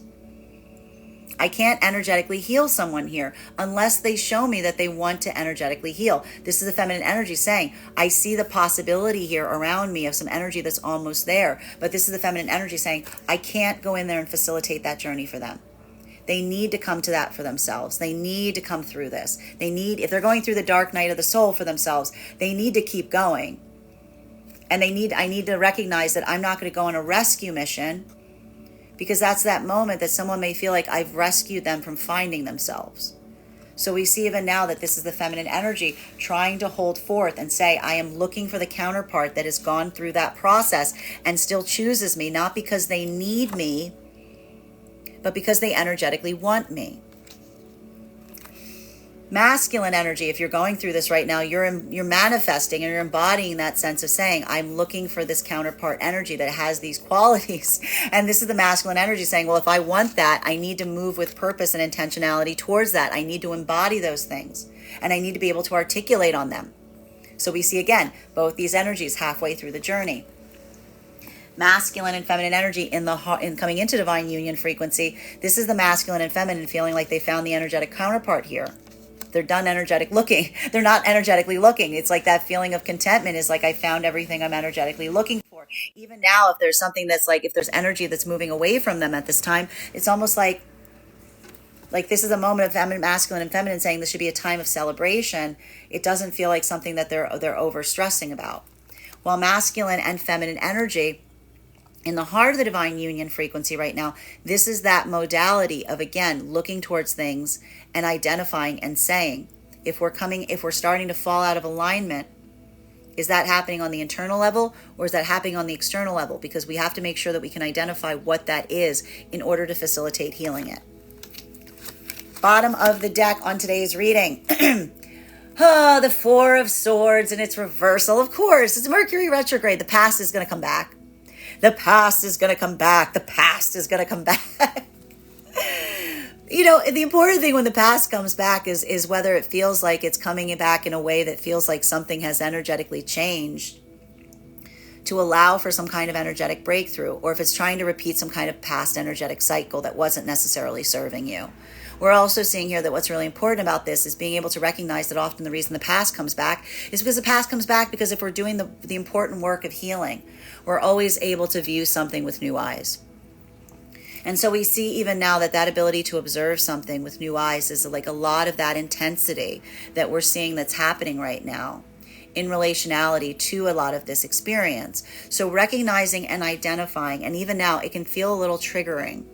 energetically heal someone here unless they show me that they want to energetically heal. This is the feminine energy saying, I see the possibility here around me of some energy that's almost there. But this is the feminine energy saying, I can't go in there and facilitate that journey for them. They need to come to that for themselves. They need to come through this. If they're going through the dark night of the soul for themselves, they need to keep going. And I need to recognize that I'm not going to go on a rescue mission, because that's that moment that someone may feel like I've rescued them from finding themselves. So we see even now that this is the feminine energy trying to hold forth and say, I am looking for the counterpart that has gone through that process and still chooses me, not because they need me, but because they energetically want me. Masculine energy, if you're going through this right now, you're manifesting and you're embodying that sense of saying, I'm looking for this counterpart energy that has these qualities. And this is the masculine energy saying, well, if I want that, I need to move with purpose and intentionality towards that. I need to embody those things, and I need to be able to articulate on them. So we see again, both these energies halfway through the journey. Masculine and feminine energy in coming into divine union frequency. This is the masculine and feminine feeling like they found the energetic counterpart here. They're done energetic looking. They're not energetically looking. It's like that feeling of contentment is like, I found everything I'm energetically looking for. Even now, if there's something that's like, if there's energy that's moving away from them at this time, it's almost like this is a moment of masculine and feminine saying this should be a time of celebration. It doesn't feel like something that they're over stressing about. While masculine and feminine energy in the heart of the divine union frequency right now, this is that modality of, again, looking towards things and identifying and saying, if we're starting to fall out of alignment, is that happening on the internal level or is that happening on the external level? Because we have to make sure that we can identify what that is in order to facilitate healing it. Bottom of the deck on today's reading. The Four of Swords and its reversal. Of course, it's Mercury retrograde. The past is going to come back. The past is going to come back. The past is going to come back. You know, the important thing when the past comes back is whether it feels like it's coming back in a way that feels like something has energetically changed to allow for some kind of energetic breakthrough, or if it's trying to repeat some kind of past energetic cycle that wasn't necessarily serving you. We're also seeing here that what's really important about this is being able to recognize that often the reason the past comes back is because the past comes back because if we're doing the important work of healing, we're always able to view something with new eyes. And so we see even now that ability to observe something with new eyes is like a lot of that intensity that we're seeing that's happening right now in relationality to a lot of this experience. So recognizing and identifying, and even now it can feel a little triggering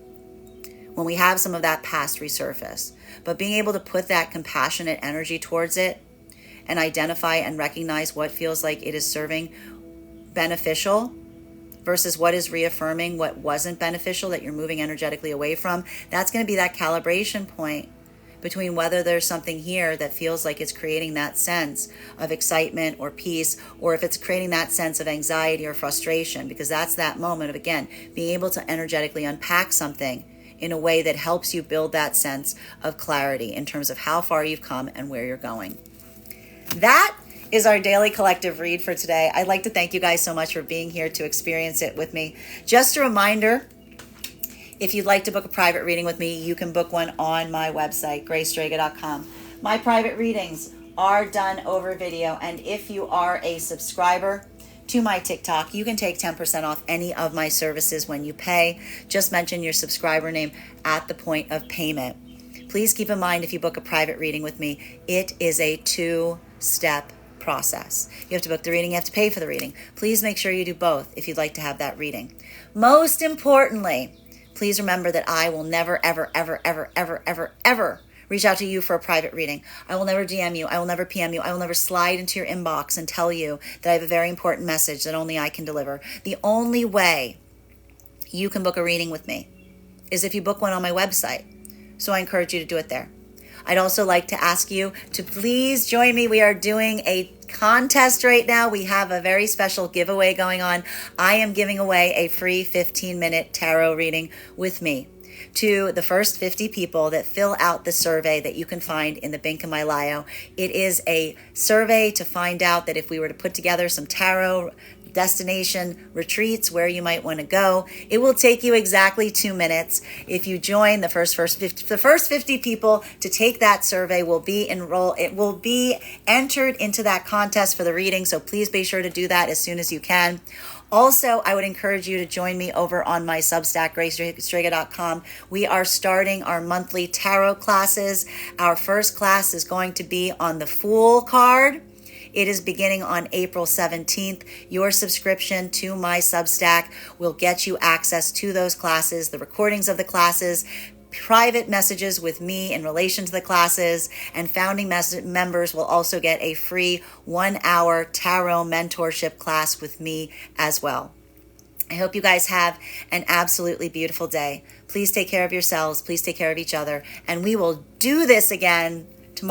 when we have some of that past resurface, but being able to put that compassionate energy towards it and identify and recognize what feels like it is serving beneficial versus what is reaffirming what wasn't beneficial that you're moving energetically away from. That's going to be that calibration point between whether there's something here that feels like it's creating that sense of excitement or peace, or if it's creating that sense of anxiety or frustration, because that's that moment of, again, being able to energetically unpack something in a way that helps you build that sense of clarity in terms of how far you've come and where you're going. That is our daily collective read for today. I'd like to thank you guys so much for being here to experience it with me. Just a reminder, if you'd like to book a private reading with me, you can book one on my website, graystrega.com. My private readings are done over video, and if you are a subscriber to my TikTok, you can take 10% off any of my services when you pay. Just mention your subscriber name at the point of payment. Please keep in mind, if you book a private reading with me, it is a 2-step process. You have to book the reading, you have to pay for the reading. Please make sure you do both if you'd like to have that reading. Most importantly, please remember that I will never, ever, ever, ever, ever, ever, ever reach out to you for a private reading. I will never DM you. I will never PM you. I will never slide into your inbox and tell you that I have a very important message that only I can deliver. The only way you can book a reading with me is if you book one on my website. So I encourage you to do it there. I'd also like to ask you to please join me. We are doing a contest right now. We have a very special giveaway going on. I am giving away a free 15-minute tarot reading with me to the first 50 people that fill out the survey that you can find in the link in my bio. It is a survey to find out that if we were to put together some tarot destination retreats, where you might want to go. It will take you exactly 2 minutes. If you join the first 50 people to take that survey will be entered into that contest for the reading. So please be sure to do that as soon as you can. Also, I would encourage you to join me over on my Substack, gracestrega.com. We are starting our monthly tarot classes. Our first class is going to be on the Fool card. It is beginning on April 17th. Your subscription to my Substack will get you access to those classes, the recordings of the classes, private messages with me in relation to the classes, and founding members will also get a free 1-hour tarot mentorship class with me as well. I hope you guys have an absolutely beautiful day. Please take care of yourselves. Please take care of each other. And we will do this again